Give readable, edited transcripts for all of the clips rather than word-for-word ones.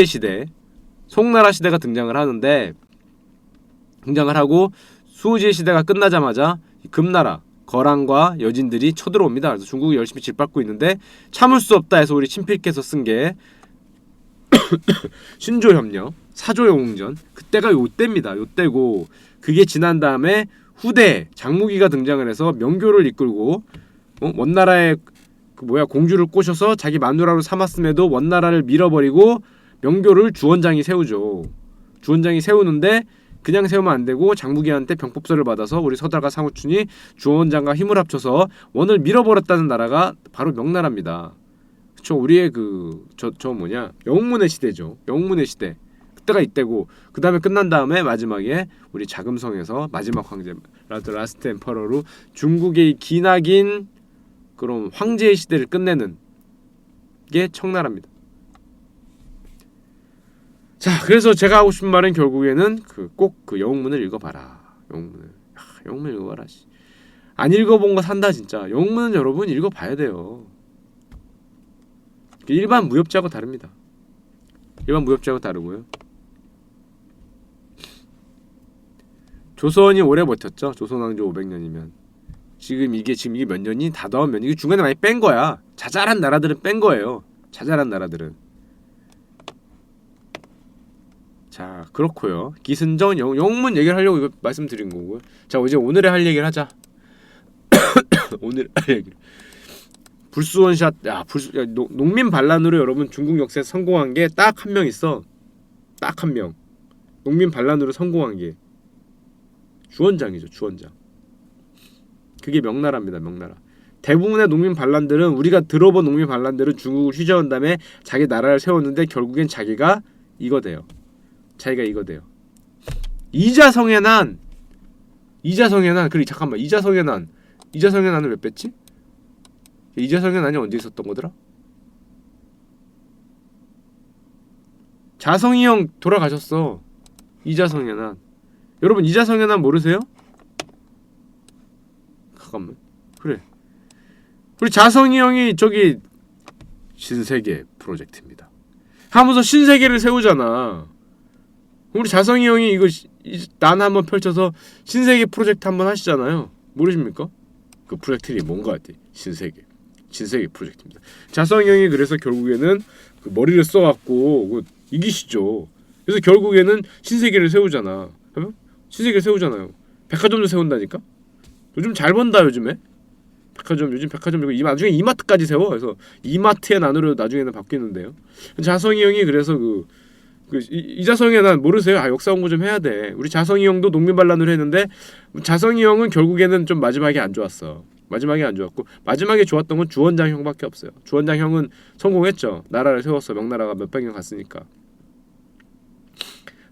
시대, 송나라 시대가 등장을 하고 수호지의 시대가 끝나자마자 금나라 거란과 여진들이 쳐들어옵니다. 그래서 중국이 열심히 짓밟고 있는데 참을 수 없다 해서 우리 친필께서 쓴 게 신조협력, 사조영웅전. 그때가 요때입니다. 요때고 그게 지난 다음에 후대 장무기가 등장을 해서 명교를 이끌고 원나라의 공주를 꼬셔서 자기 마누라로 삼았음에도 원나라를 밀어버리고 명교를 주원장이 세우죠. 주원장이 세우는데 그냥 세우면 안 되고 장무기한테 병법서를 받아서 우리 서달과 상우춘이 주원장과 힘을 합쳐서 원을 밀어버렸다는 나라가 바로 명나라입니다. 그쵸? 우리의 영웅문의 시대죠. 영웅문의 시대. 그때가 이때고 그 다음에 끝난 다음에 마지막에 우리 자금성에서 마지막 황제 라스트 엠퍼러로 중국의 기나긴 그런 황제의 시대를 끝내는 게 청나라입니다. 자, 그래서 제가 하고 싶은 말은 결국에는 꼭 그 영웅문을 읽어봐라. 영웅문 읽어봐라. 안 읽어본 거 산다 진짜. 영웅문은 여러분 읽어봐야 돼요. 일반 무협지하고 다릅니다. 일반 무협지하고 다르고요. 조선이 오래 버텼죠. 조선왕조 500년이면 지금 이게 몇 년이 다 더하면 몇 년. 이게 중간에 많이 뺀 거야. 자잘한 나라들은 뺀 거예요. 자잘한 나라들은. 자, 그렇고요. 기승전 영웅문 얘기를 하려고 이거 말씀드린 거고요. 자, 이제 오늘의 할 얘기를 하자. 오늘 할 얘기. 불수원샷. 농민 반란으로 여러분 중국 역사에 성공한 게 딱 한 명 있어. 딱 한 명. 농민 반란으로 성공한 게 주원장이죠. 주원장. 그게 명나라입니다. 명나라. 대부분의 농민 반란들은 우리가 들어본 농민 반란들은 중국을 휘저은 다음에 자기 나라를 세웠는데 결국엔 자기가 이거 돼요. 이자성의 난. 그리고 잠깐만. 이자성의 난을 왜 뺐지? 이자성의 난이 언제 있었던 거더라? 자성이 형 돌아가셨어. 이자성의 난. 여러분 이자성의 난 모르세요? 잠깐만. 그래. 우리 자성이 형이 저기 신세계 프로젝트입니다 하면서 신세계를 세우잖아. 우리 자성이 형이 이거 난 한번 펼쳐서 신세계 프로젝트 한번 하시잖아요. 모르십니까? 그 프로젝트 이름이 뭔가 같아. 신세계 프로젝트입니다. 자성이 형이 그래서 결국에는 그 머리를 써갖고 이기시죠. 그래서 결국에는 신세계를 세우잖아요. 백화점도 세운다니까. 요즘 잘 번다 요즘에. 요즘 백화점 이고 나중에 이마트까지 세워. 그래서 이마트의 난으로 나중에는 바뀌는데요. 자성이 형이 그래서 이자성의 난 모르세요? 역사 공부 좀 해야 돼. 우리 자성이 형도 농민 반란으로 했는데 자성이 형은 결국에는 좀 마지막에 안 좋았어. 마지막에 좋았던 건 주원장 형밖에 없어요. 주원장 형은 성공했죠. 나라를 세웠어. 명나라가 몇백 년 갔으니까.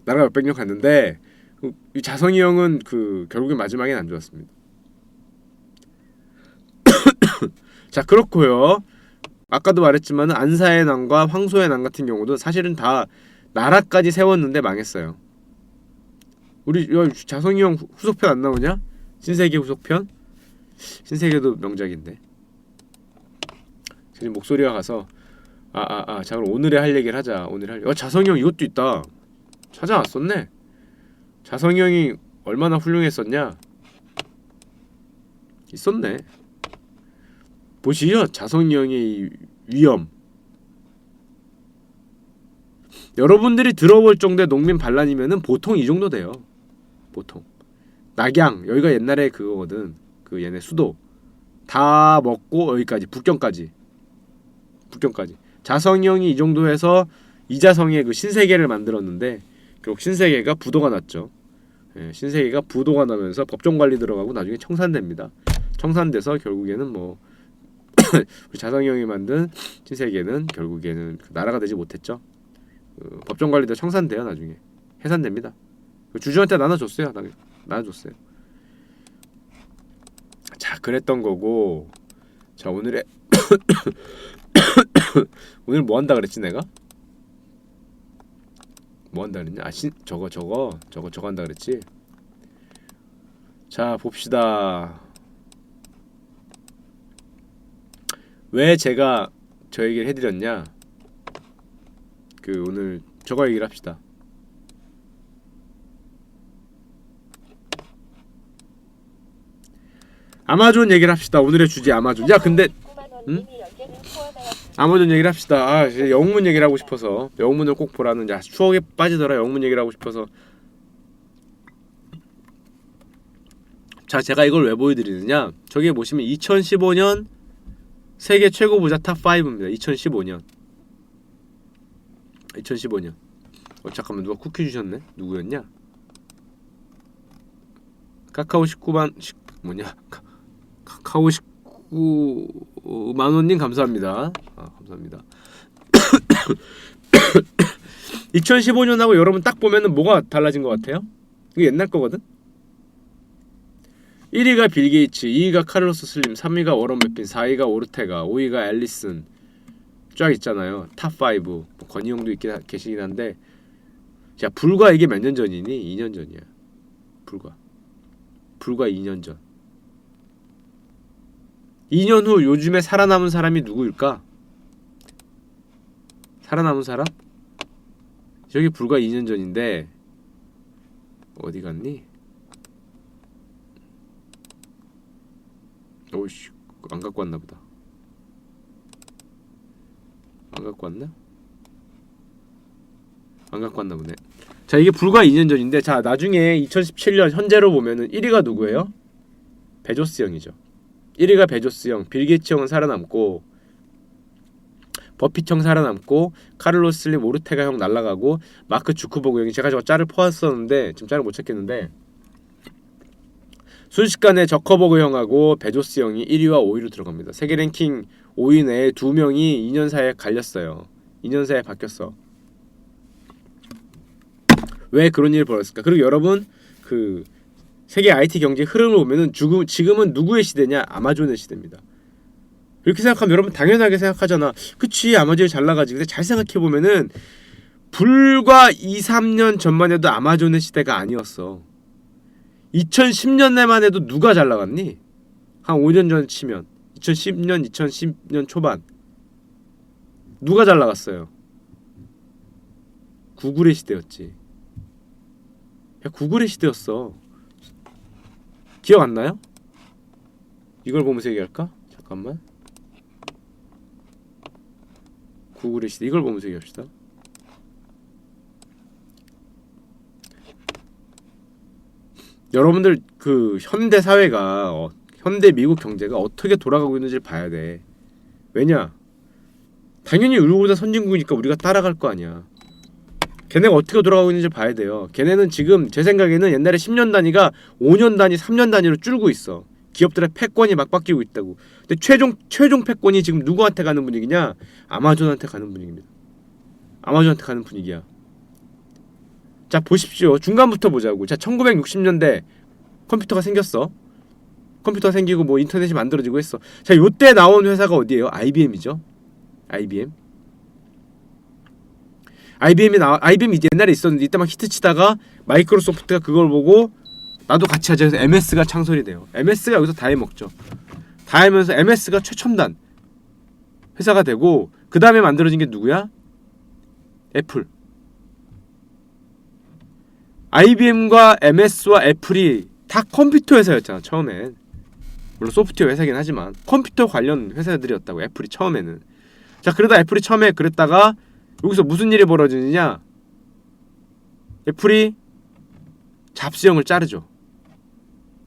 나라가 몇백 년 갔는데 이 자성이 형은 결국에 마지막엔 안 좋았습니다. 자, 그렇고요. 아까도 말했지만 안사의 난과 황소의 난 같은 경우도 사실은 다 나라까지 세웠는데 망했어요. 우리 자성이 형 후속편 안 나오냐? 신세계 후속편? 신세계도 명작인데. 지금 목소리가 가서 자, 그럼 오늘의 할 얘기를 하자. 자성이 형 이것도 있다. 찾아왔었네. 자성이 형이 얼마나 훌륭했었냐? 있었네. 보시죠. 자성이 형의 위엄. 여러분들이 들어볼 정도의 농민 반란이면은 보통 이 정도 돼요. 보통. 낙양 여기가 옛날에 그거거든. 얘네 수도 다 먹고 여기까지 북경까지. 자성이 형이 이 정도 해서 이자성의 신세계를 만들었는데 결국 신세계가 부도가 났죠. 신세계가 부도가 나면서 법정관리 들어가고 나중에 청산됩니다. 청산돼서 결국에는 우리 자성이 형이 만든 신세계는 결국에는 나라가 되지 못했죠. 법정관리도 청산돼요. 나중에 해산됩니다. 주주한테 나눠줬어요. 자, 그랬던 거고. 자, 오늘 뭐 한다 그랬지 내가? 뭐 한다 그랬냐? 저거 한다 그랬지? 자, 봅시다. 왜 제가 저 얘기를 해드렸냐? 오늘 저거 얘기를 합시다. 아마존 얘기를 합시다. 오늘의 주제 아마존. 야 근데 응? 아마존 얘기를 합시다. 아 영문 얘기를 하고 싶어서 영문을 꼭 보라는. 야 추억에 빠지더라. 영문 얘기를 하고 싶어서. 자 제가 이걸 왜 보여드리느냐, 저기 보시면 2015년 세계 최고 부자 탑 5입니다. 2015년 잠깐만, 누가 쿠키 주셨네? 누구였냐? 카카오 19만 뭐냐? 카카오 19만원님 감사합니다. 아 감사합니다. 2015년하고 여러분 딱 보면은 뭐가 달라진 것 같아요? 이거 옛날 거거든? 1위가 빌 게이츠, 2위가 카를로스 슬림, 3위가 워런 버핏, 4위가 오르테가, 5위가 앨리슨 쫙 있잖아요. 탑5. 뭐 건희형도 있긴 계시긴 한데, 자 불과 이게 몇 년 전이니? 2년 전이야. 불과 2년 전. 2년 후 요즘에 살아남은 사람이 누구일까? 살아남은 사람? 저기 불과 2년 전인데 어디 갔니? 오이씨, 안 갖고 왔나 보다. 안 갖고 왔나? 안 갖고 왔나 보네. 자 이게 불과 2년 전인데, 자 나중에 2017년 현재로 보면은 1위가 누구예요? 베조스 형이죠. 1위가 베조스 형, 빌 게이츠 형은 살아남고, 버핏 형 살아남고, 카를로스 슬림, 오르테가 형 날라가고, 마크 주크버그 형이, 제가 저거 짤을 퍼왔었는데 지금 짤을 못 찾겠는데, 순식간에 저커버그 형하고 베조스 형이 1위와 5위로 들어갑니다. 세계 랭킹 5위 내에 2명이 2년 사이에 갈렸어요. 2년 사이에 바뀌었어. 왜 그런 일이 벌어졌을까? 그리고 여러분 그 세계 IT 경제 흐름을 보면은 지금은 누구의 시대냐? 아마존의 시대입니다. 이렇게 생각하면 여러분 당연하게 생각하잖아. 그치, 아마존이 잘 나가지. 근데 잘 생각해보면은 불과 2, 3년 전만 해도 아마존의 시대가 아니었어. 2010년에만 해도 누가 잘 나갔니? 한 5년 전 치면 2010년, 2010년 초반 누가 잘 나갔어요? 구글의 시대였지. 야, 구글의 시대였어. 기억 안 나요? 이걸 보면서 얘기할까? 잠깐만. 구글의 시대, 이걸 보면서 얘기합시다. 여러분들 그 현대 사회가 현대 미국 경제가 어떻게 돌아가고 있는지를 봐야 돼. 왜냐? 당연히 우리보다 선진국이니까 우리가 따라갈 거 아니야. 걔네가 어떻게 돌아가고 있는지 봐야 돼요. 걔네는 지금 제 생각에는 옛날에 10년 단위가 5년 단위, 3년 단위로 줄고 있어. 기업들의 패권이 막 바뀌고 있다고. 근데 최종 패권이 지금 누구한테 가는 분위기냐? 아마존한테 가는 분위기입니다. 아마존한테 가는 분위기야. 자 보십시오. 중간부터 보자고. 자 1960년대 컴퓨터가 생겼어. 컴퓨터가 생기고 뭐 인터넷이 만들어지고 했어. 자 요때 나온 회사가 어디예요? IBM이죠. IBM이 옛날에 있었는데 이때 막 히트치다가 마이크로소프트가 그걸 보고 나도 같이 하자 해서 MS가 창설이 돼요. MS가 여기서 다 해먹죠. 다 하면서 MS가 최첨단 회사가 되고, 그 다음에 만들어진 게 누구야? 애플. IBM과 MS와 애플이 다 컴퓨터 회사였잖아 처음엔. 물론 소프트웨어 회사긴 하지만 컴퓨터 관련 회사들이었다고 애플이 처음에는. 자 그러다 애플이 처음에 그랬다가 여기서 무슨 일이 벌어지느냐? 애플이 잡스형을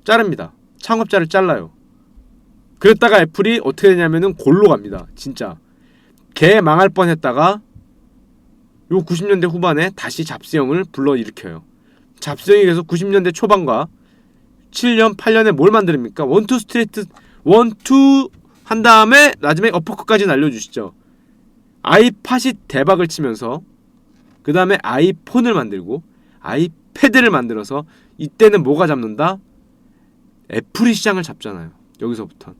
자릅니다. 창업자를 잘라요. 그랬다가 애플이 어떻게 되냐면은 골로 갑니다. 진짜 개 망할 뻔했다가 요 90년대 후반에 다시 잡스형을 불러일으켜요. 잡스형이 계속 90년대 초반과 7년, 8년에 뭘 만듭니까? 원투 스트레이트, 원투 한 다음에 나중에 어퍼컷까지 날려주시죠. 아이팟이 대박을 치면서 그 다음에 아이폰을 만들고 아이패드를 만들어서, 이때는 뭐가 잡는다? 애플이 시장을 잡잖아요. 여기서부터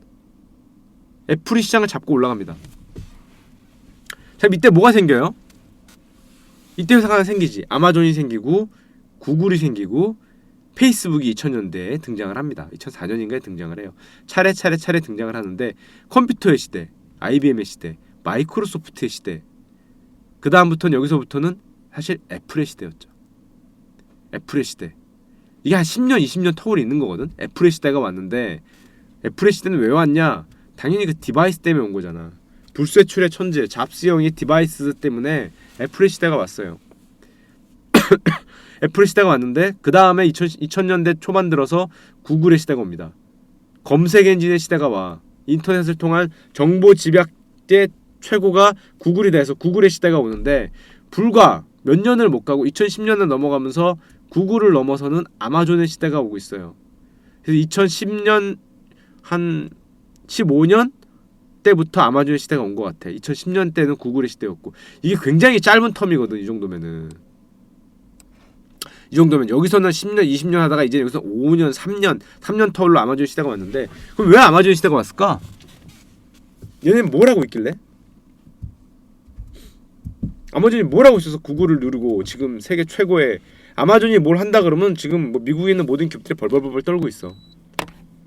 애플이 시장을 잡고 올라갑니다. 자 이때 뭐가 생겨요? 이때 회사가 하나 생기지. 아마존이 생기고 구글이 생기고 페이스북이 2000년대에 등장을 합니다. 2004년인가에 등장을 해요. 차례 등장을 하는데, 컴퓨터의 시대, IBM의 시대, 마이크로소프트의 시대, 그 다음부터는 여기서부터는 사실 애플의 시대였죠. 애플의 시대. 이게 한 10년, 20년 터울이 있는 거거든. 애플의 시대가 왔는데 애플의 시대는 왜 왔냐? 당연히 그 디바이스 때문에 온 거잖아. 불세출의 천재 잡스 형이 디바이스 때문에 애플의 시대가 왔어요. 애플의 시대가 왔는데 그 다음에 2000년대 초반 들어서 구글의 시대가 옵니다. 검색 엔진의 시대가 와. 인터넷을 통한 정보 집약의 최고가 구글이 돼서 구글의 시대가 오는데 불과 몇 년을 못 가고 2010년을 넘어가면서 구글을 넘어서는 아마존의 시대가 오고 있어요. 그래서 2010년 한 15년 때부터 아마존의 시대가 온 것 같아. 2010년 때는 구글의 시대였고 이게 굉장히 짧은 텀이거든. 이 정도면 여기서는 10년, 20년 하다가 이제 여기서 5년, 3년 터울로 아마존 시대가 왔는데 그럼 왜 아마존 시대가 왔을까? 얘네는 뭘 하고 있길래? 아마존이 뭘 하고 있어서 구글을 누르고 지금 세계 최고의 아마존이 뭘 한다 그러면 지금 뭐 미국에 있는 모든 기업들이 벌벌벌 떨고 있어.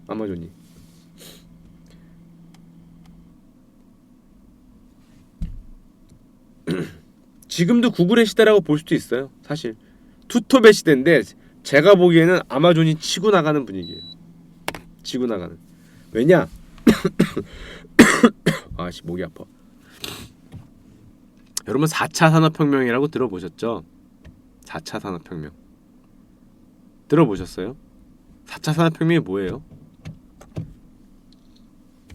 아마존이. 지금도 구글의 시대라고 볼 수도 있어요. 사실 투톱의 시대인데 제가 보기에는 아마존이 치고 나가는 분위기예요. 치고 나가는. 왜냐? 아씨 목이 아파. 여러분 4차 산업혁명이라고 들어보셨죠? 4차 산업혁명 들어보셨어요? 4차 산업혁명이 뭐예요?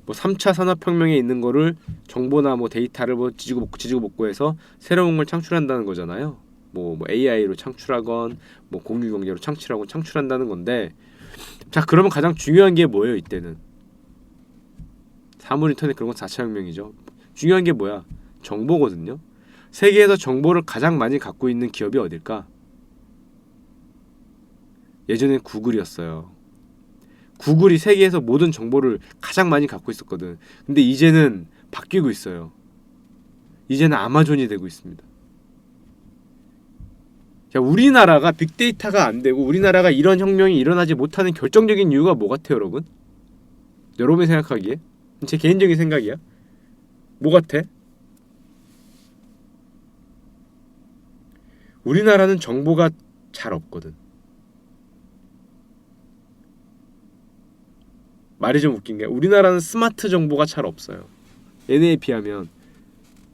뭐 3차 산업혁명에 있는 거를 정보나 뭐 데이터를 뭐 지지고 볶고 해서 새로운 걸 창출한다는 거잖아요. 뭐 AI로 창출하건 뭐 공유경제로 창출한다는 건데 자 그러면 가장 중요한 게 뭐예요 이때는? 사물 인터넷 그런 건 4차 혁명이죠. 중요한 게 뭐야? 정보거든요. 세계에서 정보를 가장 많이 갖고 있는 기업이 어딜까? 예전엔 구글이었어요. 구글이 세계에서 모든 정보를 가장 많이 갖고 있었거든. 근데 이제는 바뀌고 있어요. 이제는 아마존이 되고 있습니다. 자, 우리나라가 빅데이터가 안 되고 우리나라가 이런 혁명이 일어나지 못하는 결정적인 이유가 뭐 같아요, 여러분? 여러분이 생각하기에? 제 개인적인 생각이야. 뭐 같아? 우리나라는 정보가 잘 없거든. 말이 좀 웃긴 게 우리나라는 스마트 정보가 잘 없어요. 얘네에 비하면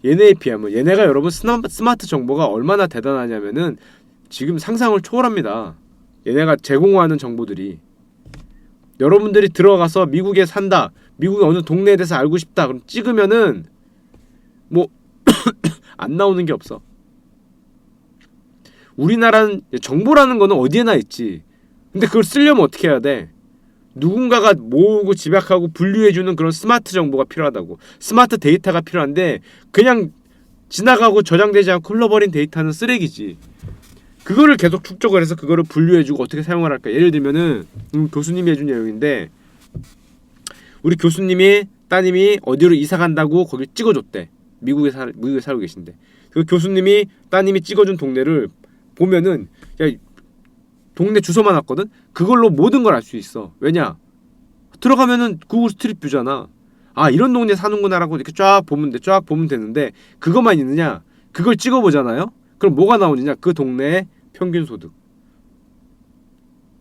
얘네가 여러분 스마트 정보가 얼마나 대단하냐면은 지금 상상을 초월합니다. 얘네가 제공하는 정보들이 여러분들이 들어가서 미국에 산다. 미국의 어느 동네에 대해서 알고 싶다. 그럼 찍으면은 뭐 안 나오는 게 없어. 우리나라는 정보라는 거는 어디에나 있지. 근데 그걸 쓰려면 어떻게 해야 돼? 누군가가 모으고 집약하고 분류해주는 그런 스마트 정보가 필요하다고. 스마트 데이터가 필요한데 그냥 지나가고 저장되지 않고 흘러버린 데이터는 쓰레기지. 그거를 계속 축적을 해서 그거를 분류해주고 어떻게 사용을 할까. 예를 들면은 교수님이 해준 내용인데 우리 교수님이 따님이 어디로 이사 간다고 거기 찍어줬대. 미국에 살고 계신데 그 교수님이 따님이 찍어준 동네를 보면은 야 동네 주소만 왔거든? 그걸로 모든 걸 알 수 있어. 왜냐? 들어가면은 구글 스트릿 뷰잖아. 아 이런 동네 사는구나라고 이렇게 쫙 보면 되는데 그것만 있느냐? 그걸 찍어보잖아요? 그럼 뭐가 나오느냐? 그 동네의 평균 소득,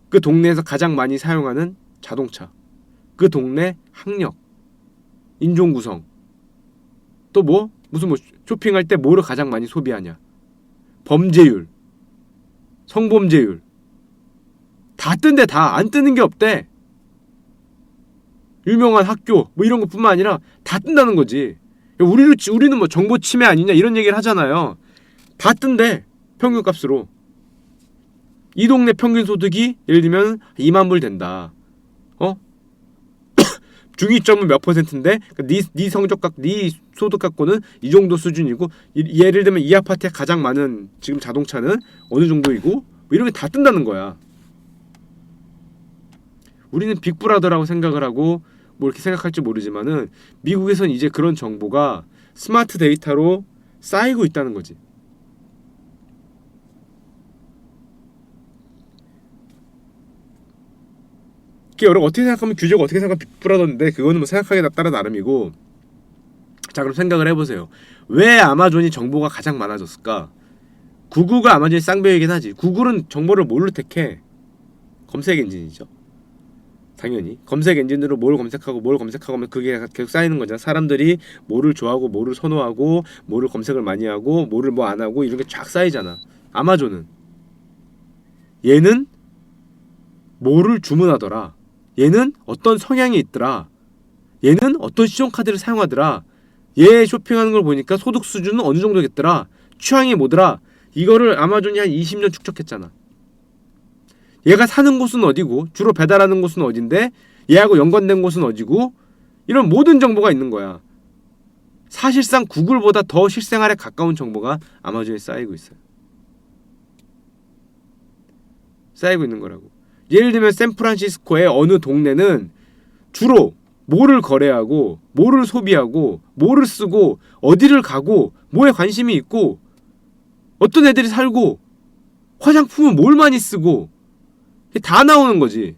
그 동네에서 가장 많이 사용하는 자동차, 그 동네 학력, 인종 구성, 또 뭐? 무슨 뭐 쇼핑할 때 뭐를 가장 많이 소비하냐, 범죄율, 성범죄율 다 뜬대. 다 안 뜨는 게 없대. 유명한 학교 뭐 이런 것뿐만 아니라 다 뜬다는 거지. 우리는 뭐 정보 침해 아니냐 이런 얘기를 하잖아요. 다 뜬대. 평균값으로. 이 동네 평균 소득이 예를 들면 2만 불 된다. 중위점은 몇 %인데 네 성적 갖고 네 소득 갖고는 이 정도 수준이고 예를 들면 이 아파트에 가장 많은 지금 자동차는 어느 정도이고 뭐 이런 게 다 뜬다는 거야. 우리는 빅브라더라고 생각을 하고 뭐 이렇게 생각할지 모르지만은 미국에선 이제 그런 정보가 스마트 데이터로 쌓이고 있다는 거지. 여러분 어떻게 생각하면 규제가 어떻게 생각하면 빅브라더인데 그거는 뭐 생각하기에 따라 나름이고. 자 그럼 생각을 해보세요. 왜 아마존이 정보가 가장 많아졌을까? 구글과 아마존이 쌍벽이긴 하지. 구글은 정보를 뭘로 택해? 검색 엔진이죠. 당연히 검색 엔진으로 뭘 검색하고 하면 그게 계속 쌓이는 거잖아. 사람들이 뭐를 좋아하고 뭐를 선호하고 뭐를 검색을 많이 하고 뭐를 뭐 안 하고 이런 게 쫙 쌓이잖아. 아마존은 얘는 뭐를 주문하더라, 얘는 어떤 성향이 있더라, 얘는 어떤 신용카드를 사용하더라, 얘 쇼핑하는 걸 보니까 소득 수준은 어느 정도겠더라, 취향이 뭐더라, 이거를 아마존이 한 20년 축적했잖아. 얘가 사는 곳은 어디고 주로 배달하는 곳은 어딘데 얘하고 연관된 곳은 어디고 이런 모든 정보가 있는 거야. 사실상 구글보다 더 실생활에 가까운 정보가 아마존에 쌓이고 있어요. 쌓이고 있는 거라고. 예를 들면 샌프란시스코의 어느 동네는 주로 뭐를 거래하고 뭐를 소비하고 뭐를 쓰고 어디를 가고 뭐에 관심이 있고 어떤 애들이 살고 화장품은 뭘 많이 쓰고 다 나오는 거지.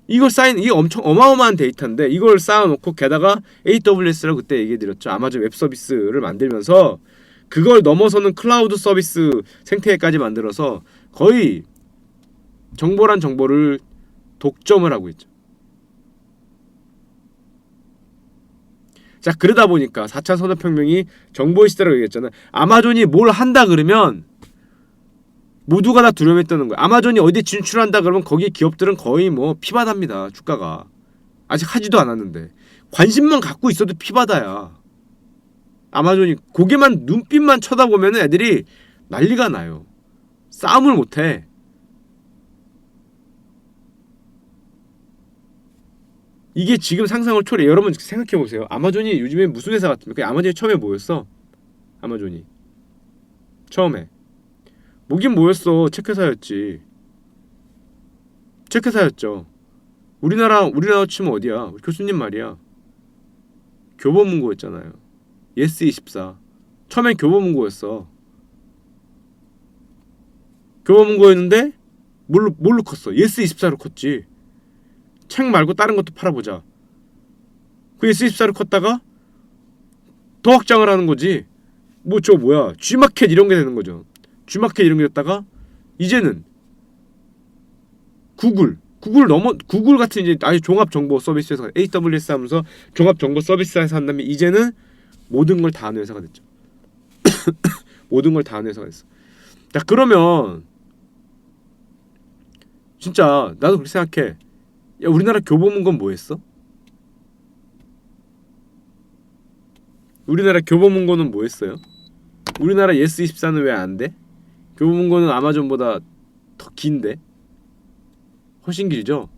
이걸 쌓인, 이게 엄청 어마어마한 데이터인데 이걸 쌓아놓고 게다가 AWS라고 그때 얘기해드렸죠. 아마존 웹 서비스를 만들면서 그걸 넘어서는 클라우드 서비스 생태계까지 만들어서 거의 정보란 정보를 독점을 하고 있죠. 자, 그러다 보니까 4차 산업혁명이 정보의 시대라고 얘기했잖아요. 아마존이 뭘 한다 그러면 모두가 다 두려움했다는 거야. 아마존이 어디 진출한다 그러면 거기 기업들은 거의 뭐 피바다입니다. 주가가 아직 하지도 않았는데 관심만 갖고 있어도 피바다야. 아마존이 고개만 눈빛만 쳐다보면 애들이 난리가 나요. 싸움을 못해. 이게 지금 상상을 초래. 여러분 생각해보세요. 아마존이 요즘에 무슨 회사 같습니까? 아마존이 처음에 뭐였어? 아마존이 처음에 뭐긴 뭐였어. 책회사였지. 책회사였죠. 우리나라 치면 어디야? 우리 교수님 말이야. 교보문고였잖아요. 예스24. 처음엔 교보문고였어. 교보문고였는데 뭘로 컸어? 예스24로 컸지. 책 말고 다른 것도 팔아보자. 그 예스24로 컸다가 더 확장을 하는 거지. 뭐 저 뭐야 G마켓 이런 게 되는 거죠. G마켓 이런 게 됐다가 이제는 구글 같은 이제 아예 종합 정보 서비스에서 AWS 하면서 종합 정보 서비스에서 한다면 이제는 모든 걸 다 하는 회사가 됐죠. 모든 걸 다 하는 회사가 됐어. 자, 그러면 진짜 나도 그렇게 생각해. 야, 우리나라 교보문고는 뭐 했어? 우리나라 교보문고는 뭐 했어요? 우리나라 예스24는 왜 안 돼? 교보문고는 아마존보다 더 긴데? 훨씬 길죠?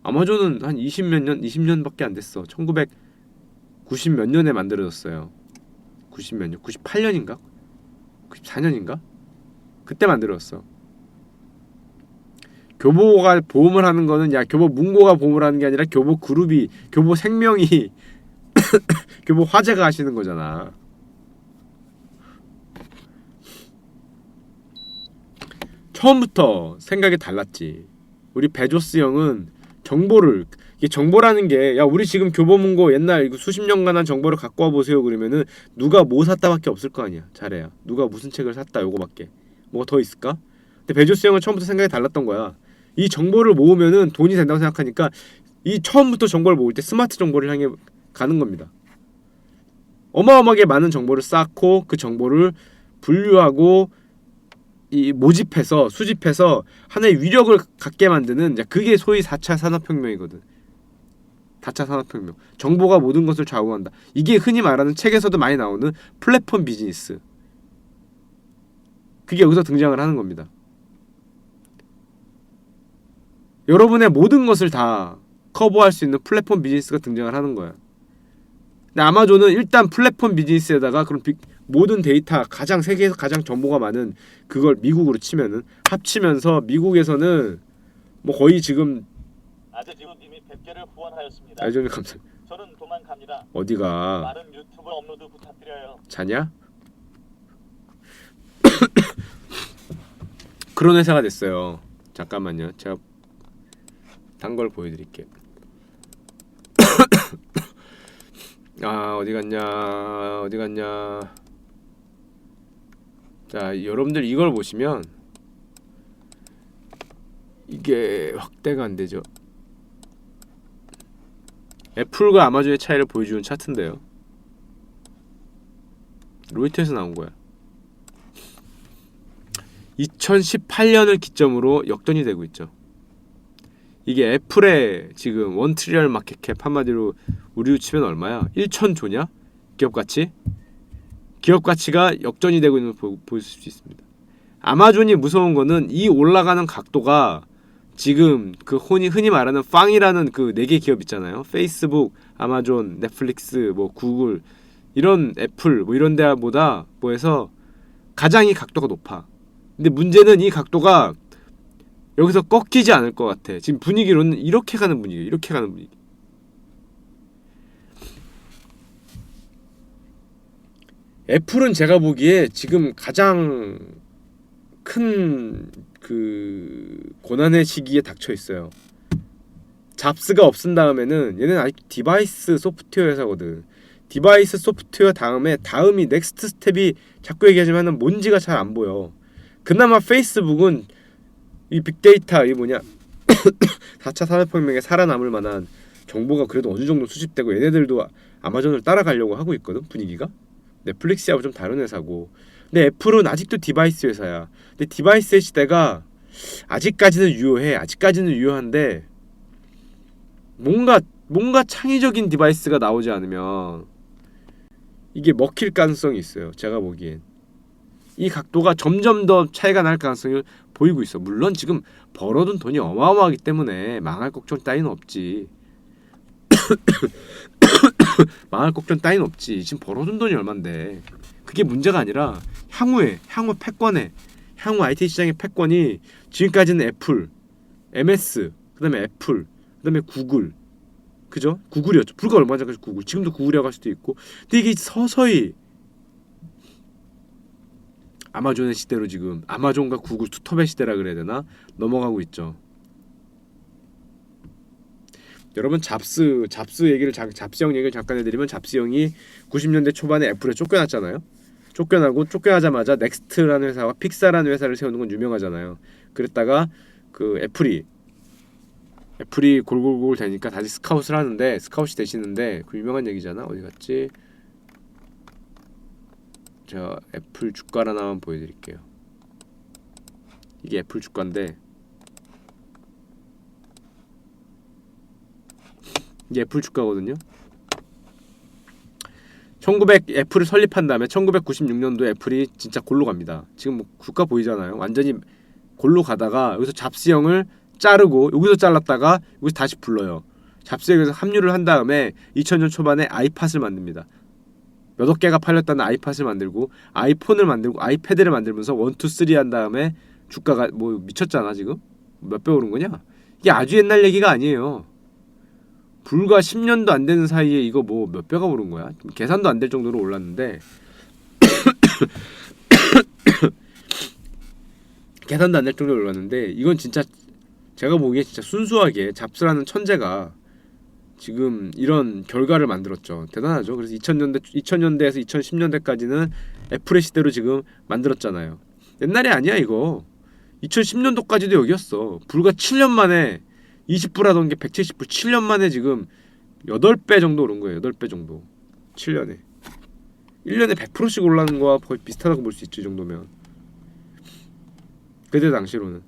아마존은 한 20년밖에 안 됐어. 1990 몇 년에 만들어졌어요. 90 몇 년? 98년인가? 94년인가? 그때 만들었어. 교보가 보험을 하는 거는 교보문고가 보험을 하는 게 아니라 교보그룹이, 교보생명이 교보화재가 하시는 거잖아. 처음부터 생각이 달랐지. 우리 베조스 형은 이게 정보라는 게, 야 우리 지금 교보문고 옛날 이거 수십 년간 한 정보를 갖고 와 보세요 그러면은 누가 뭐 샀다밖에 없을 거 아니야. 잘해야 누가 무슨 책을 샀다 요거밖에. 뭐가 더 있을까? 근데 베조스 형은 처음부터 생각이 달랐던 거야. 이 정보를 모으면은 돈이 된다고 생각하니까 이 처음부터 정보를 모을 때 스마트 정보를 향해 가는 겁니다. 어마어마하게 많은 정보를 쌓고 그 정보를 분류하고 이 모집해서 수집해서 하나의 위력을 갖게 만드는, 그게 소위 4차 산업혁명이거든. 4차 산업혁명. 정보가 모든 것을 좌우한다. 이게 흔히 말하는 책에서도 많이 나오는 플랫폼 비즈니스. 그게 여기서 등장을 하는 겁니다. 여러분의 모든 것을 다 커버할 수 있는 플랫폼 비즈니스가 등장을 하는 거야. 근데 아마존은 일단 플랫폼 비즈니스에다가 그런 모든 데이터, 세계에서 가장 정보가 많은 그걸 미국으로 치면은 합치면서 미국에서는 뭐 거의 지금 아재지우님이 100개를 후원하였습니다. 아이존이 감사합니다. 저는 도망갑니다. 어디가? 많은 유튜브 업로드 부탁드려요. 자냐? 그런 회사가 됐어요. 잠깐만요. 제가 단 걸 보여드릴게요. 어디 갔냐 어디 갔냐. 자, 여러분들 이걸 보시면 이게 확대가 안 되죠. 애플과 아마존의 차이를 보여주는 차트인데요. 로이터에서 나온 거야. 2018년을 기점으로 역전이 되고 있죠. 이게 애플의 지금 1트리얼 마켓캡, 한마디로 우리로 치면 얼마야? 1,000조냐? 기업가치? 기업가치가 역전이 되고 있는 걸 보실 수 있습니다. 아마존이 무서운 거는 이 올라가는 각도가 지금 그 흔히 말하는 빵이라는 그 4개 기업 있잖아요. 페이스북, 아마존, 넷플릭스, 뭐 구글, 이런 애플 뭐 이런 데보다 뭐해서 가장 이 각도가 높아. 근데 문제는 이 각도가 여기서 꺾이지 않을 것 같아. 지금 분위기로는 이렇게 가는 분위기, 이렇게 가는 분위기. 애플은 제가 보기에 지금 가장 큰 그 고난의 시기에 닥쳐 있어요. 잡스가 없은 다음에는 얘는 아직 디바이스 소프트웨어 회사거든. 디바이스 소프트웨어 다음이 넥스트 스텝이 자꾸 얘기하지만은 뭔지가 잘 안 보여. 그나마 페이스북은 이 빅데이터 이 뭐냐 4차 산업혁명에 살아남을 만한 정보가 그래도 어느 정도 수집되고 얘네들도 아마존을 따라가려고 하고 있거든. 분위기가 넷플릭스하고 좀 다른 회사고. 근데 애플은 아직도 디바이스 회사야. 근데 디바이스의 시대가 아직까지는 유효해. 아직까지는 유효한데 뭔가 창의적인 디바이스가 나오지 않으면 이게 먹힐 가능성이 있어요. 제가 보기엔 이 각도가 점점 더 차이가 날 가능성을 보이고 있어. 물론 지금 벌어둔 돈이 어마어마하기 때문에 망할 걱정 따위는 없지. 망할 걱정 따위는 없지. 지금 벌어둔 돈이 얼만데. 그게 문제가 아니라 향후 패권에 향후 IT 시장의 패권이 지금까지는 애플, MS, 그다음에 애플, 그다음에 구글, 그죠? 구글이었죠. 불과 얼마 전까지 구글. 지금도 구글이라고 할 수도 있고. 근데 이게 서서히 아마존의 시대로 지금 아마존과 구글 투톱의 시대라 그래야 되나? 넘어가고 있죠. 여러분 잡스 얘기를 잡스형 얘기를 잠깐 해드리면 잡스 형이 90년대 초반에 애플에 쫓겨났잖아요. 쫓겨나자마자 넥스트라는 회사와 픽사라는 회사를 세우는 건 유명하잖아요. 그랬다가 그 애플이 골골골 되니까 다시 스카웃이 되시는데 그 유명한 얘기잖아. 어디 갔지? 저 애플 주가를 하나만 보여드릴게요. 이게 애플 주가인데 이게 애플 주가거든요. 애플을 설립한 다음에 1996년도에 애플이 진짜 골로 갑니다. 지금 뭐 주가 보이잖아요. 완전히 골로 가다가 여기서 잡스형을 자르고 여기서 잘랐다가 여기서 다시 불러요. 잡스형에서 합류를 한 다음에 2000년 초반에 아이팟을 만듭니다. 몇억 개가 팔렸다는 아이팟을 만들고 아이폰을 만들고 아이패드를 만들면서 1, 2, 3 한 다음에 주가가 뭐 미쳤잖아. 지금 몇 배 오른 거냐? 이게 아주 옛날 얘기가 아니에요. 불과 10년도 안 되는 사이에 이거 뭐 몇 배가 오른 거야? 계산도 안 될 정도로 올랐는데 계산도 안 될 정도로 올랐는데 이건 진짜 제가 보기에 진짜 순수하게 잡스라는 천재가 지금 이런 결과를 만들었죠. 대단하죠. 그래서 2000년대에서 2010년대까지는 애플의 시대로 지금 만들었잖아요. 옛날이 아니야 이거. 2010년도까지도 여기였어. 불과 7년 만에 20불 하던 게 170불. 7년 만에 지금 8배 정도 오른 거예요. 8배 정도. 7년에. 1년에 100%씩 올라가는 거와 거의 비슷하다고 볼 수 있죠. 이 정도면. 그때 당시로는.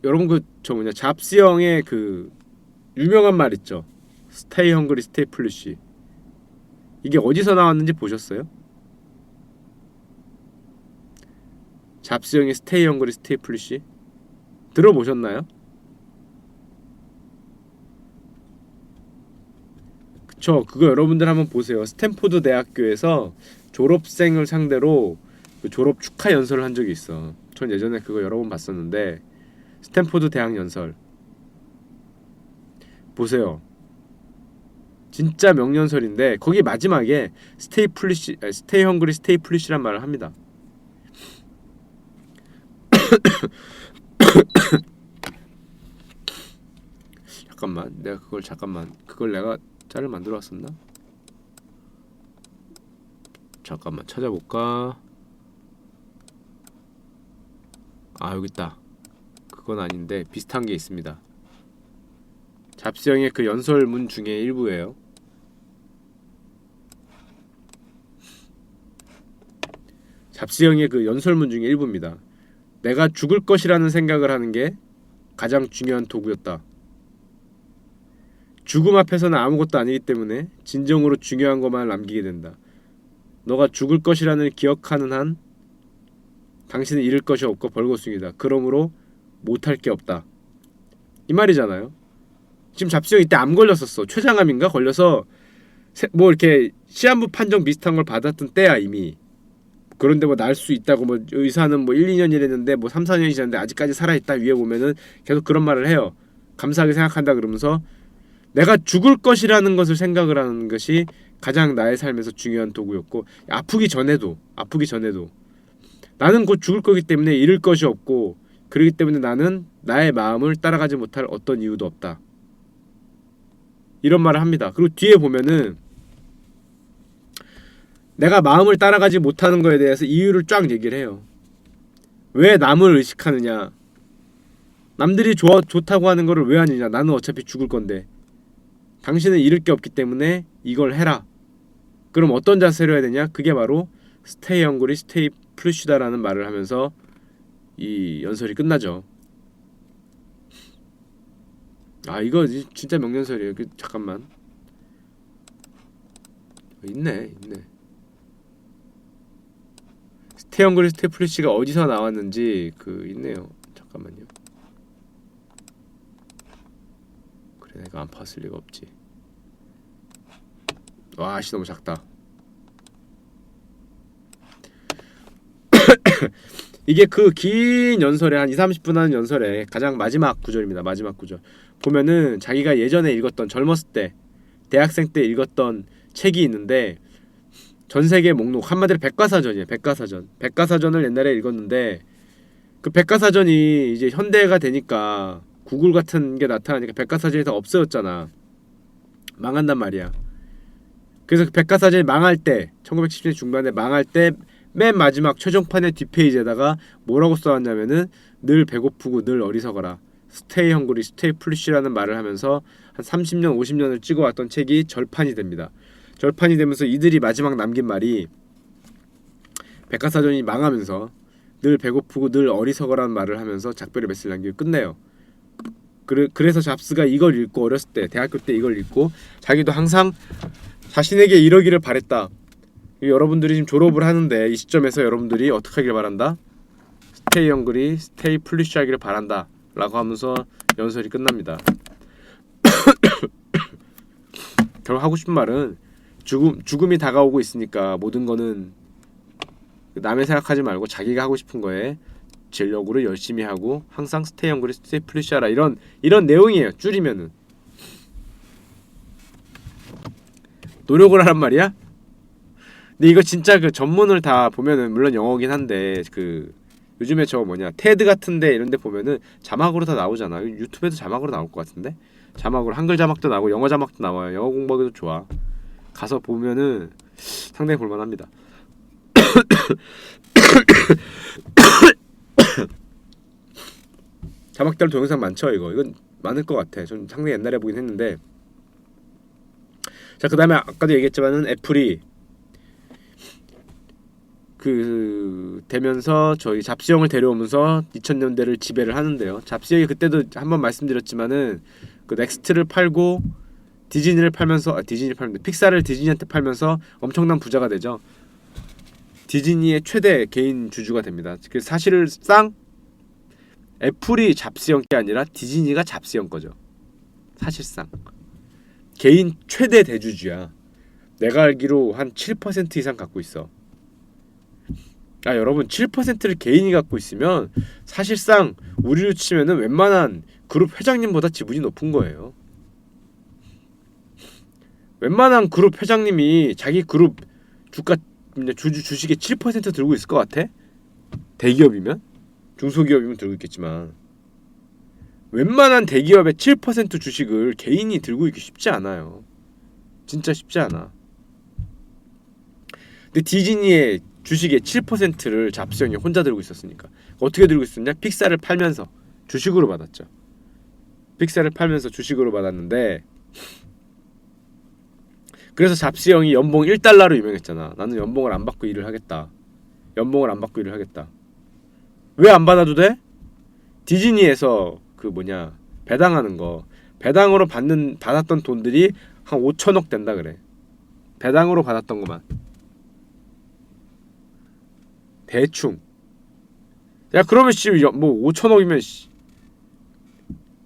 여러분 잡스 형의 그 유명한 말 있죠. Stay hungry, stay foolish. 이게 어디서 나왔는지 보셨어요? 잡스 형의 Stay hungry, stay foolish. 들어보셨나요? 그쵸. 그거 여러분들 한번 보세요. 스탠포드 대학교에서 졸업생을 상대로 그 졸업 축하 연설을 한 적이 있어. 전 예전에 그거 여러 번 봤었는데 스탠포드 대학 연설 보세요. 진짜 명연설인데 거기 마지막에 Stay hungry, stay foolish란 말을 합니다. 잠깐만, 그걸 내가 짤을 만들어 왔었나? 잠깐만 찾아볼까? 아 여기 있다. 그건 아닌데 비슷한 게 있습니다. 잡스형의 그 연설문 중에 일부예요. 잡스형의 그 연설문 중에 일부입니다. 내가 죽을 것이라는 생각을 하는 게 가장 중요한 도구였다. 죽음 앞에서는 아무것도 아니기 때문에 진정으로 중요한 것만 남기게 된다. 너가 죽을 것이라는 기억하는 한 당신은 잃을 것이 없고 벌거숭이다. 그러므로 못할 게 없다. 이 말이잖아요. 지금 잡스형 이때 암 걸렸었어. 췌장암인가 걸려서 뭐 이렇게 시한부 판정 비슷한 걸 받았던 때야 이미. 그런데 뭐 날 수 있다고 뭐 의사는 뭐 1, 2년 일했는데 뭐 3, 4년이 지났는데 아직까지 살아있다 위에 보면은 계속 그런 말을 해요. 감사하게 생각한다 그러면서 내가 죽을 것이라는 것을 생각을 하는 것이 가장 나의 삶에서 중요한 도구였고 아프기 전에도 나는 곧 죽을 거기 때문에 잃을 것이 없고 그렇기 때문에 나는 나의 마음을 따라가지 못할 어떤 이유도 없다. 이런 말을 합니다. 그리고 뒤에 보면은 내가 마음을 따라가지 못하는 거에 대해서 이유를 쫙 얘기를 해요. 왜 남을 의식하느냐? 남들이 좋다고 하는 거를 왜 하느냐? 나는 어차피 죽을 건데. 당신은 잃을 게 없기 때문에 이걸 해라. 그럼 어떤 자세로 해야 되냐? 그게 바로 스테이 헝그리 스테이 플루시다라는 말을 하면서 이 연설이 끝나죠. 아 이거 진짜 명연설이에요. 잠깐만. 있네. 스테이 헝그리 스테이 플루시가 어디서 나왔는지 그 있네요. 잠깐만요. 그래 내가 안 봤을 리가 없지. 와 씨 너무 작다. 이게 그 긴 연설에 한 2-30분 하는 연설의 가장 마지막 구절입니다. 마지막 구절 보면은 자기가 예전에 읽었던 젊었을 때 대학생 때 읽었던 책이 있는데 전세계 목록 한마디로 백과사전이에요. 백과사전을 옛날에 읽었는데 그 백과사전이 이제 현대가 되니까 구글 같은 게 나타나니까 백과사전이 다 없어졌잖아. 망한단 말이야. 그래서 그 백과사전이 망할 때 1970년 중반에 망할 때 맨 마지막 최종판의 뒷페이지에다가 뭐라고 써왔냐면은 늘 배고프고 늘 어리석어라. 스테이 헝그리 스테이 플리쉬라는 말을 하면서 한 30년 50년을 찍어왔던 책이 절판이 됩니다. 절판이 되면서 이들이 마지막 남긴 말이 백과사전이 망하면서 늘 배고프고 늘 어리석어라는 말을 하면서 작별의 메시지를 남기고 끝내요. 그래서 잡스가 이걸 읽고 어렸을 때 대학교 때 이걸 읽고 자기도 항상 자신에게 이러기를 바랬다. 여러분들이 지금 졸업을 하는데 이 시점에서 여러분들이 어떻게 하길 바란다? 스테이 헝그리 스테이 플리쉬 하기를 바란다 라고 하면서 연설이 끝납니다. 결국 하고 싶은 말은 죽음이 다가오고 있으니까 모든 거는 남의 생각하지 말고 자기가 하고 싶은 거에 전력으로 열심히 하고 항상 스테이 헝그리 스테이 플리쉬 하라 이런 내용이에요. 줄이면은 노력을 하란 말이야? 근데 이거 진짜 그 전문을 다 보면은 물론 영어긴 한데 그 요즘에 저 테드 같은데 이런데 보면은 자막으로 다 나오잖아. 유튜브에도 자막으로 나올 것 같은데 자막으로 한글 자막도 나오고 영어 자막도 나와요. 영어 공부하기도 좋아. 가서 보면은 상당히 볼만합니다. 자막 따로 동영상 많죠. 이건 많을 것 같아. 전 상당히 옛날에 보긴 했는데 자 그 다음에 아까도 얘기했지만은 애플이 되면서 저희 잡스형을 데려오면서 2000년대를 지배를 하는데요. 잡스형이 그때도 한번 말씀드렸지만은 그 넥스트를 팔고 디즈니를 팔면서 픽사를 디즈니한테 팔면서 엄청난 부자가 되죠. 디즈니의 최대 개인 주주가 됩니다. 그래서 사실상 애플이 잡스형 게 아니라 디즈니가 잡스형 거죠. 사실상 개인 최대 대주주야. 내가 알기로 한 7% 이상 갖고 있어. 여러분 7%를 개인이 갖고 있으면 사실상 우리로 치면은 웬만한 그룹 회장님보다 지분이 높은 거예요. 웬만한 그룹 회장님이 자기 그룹 주식의 7% 들고 있을 것 같아? 대기업이면? 중소기업이면 들고 있겠지만 웬만한 대기업의 7% 주식을 개인이 들고 있기 쉽지 않아요. 진짜 쉽지 않아. 근데 디즈니의 주식의 7%를 잡스형이 혼자 들고 있었으니까. 어떻게 들고 있었냐? 픽사를 팔면서 주식으로 받았죠. 픽사를 팔면서 주식으로 받았는데, 그래서 잡스 형이 연봉 1달러로 유명했잖아. 나는 연봉을 안 받고 일을 하겠다. 연봉을 안 받고 일을 하겠다. 왜 안 받아도 돼? 디즈니에서 그 뭐냐 배당하는 거, 배당으로 받았던 돈들이 한 5천억 된다 그래. 배당으로 받았던 것만. 대충. 야 그러면 뭐 5천억이면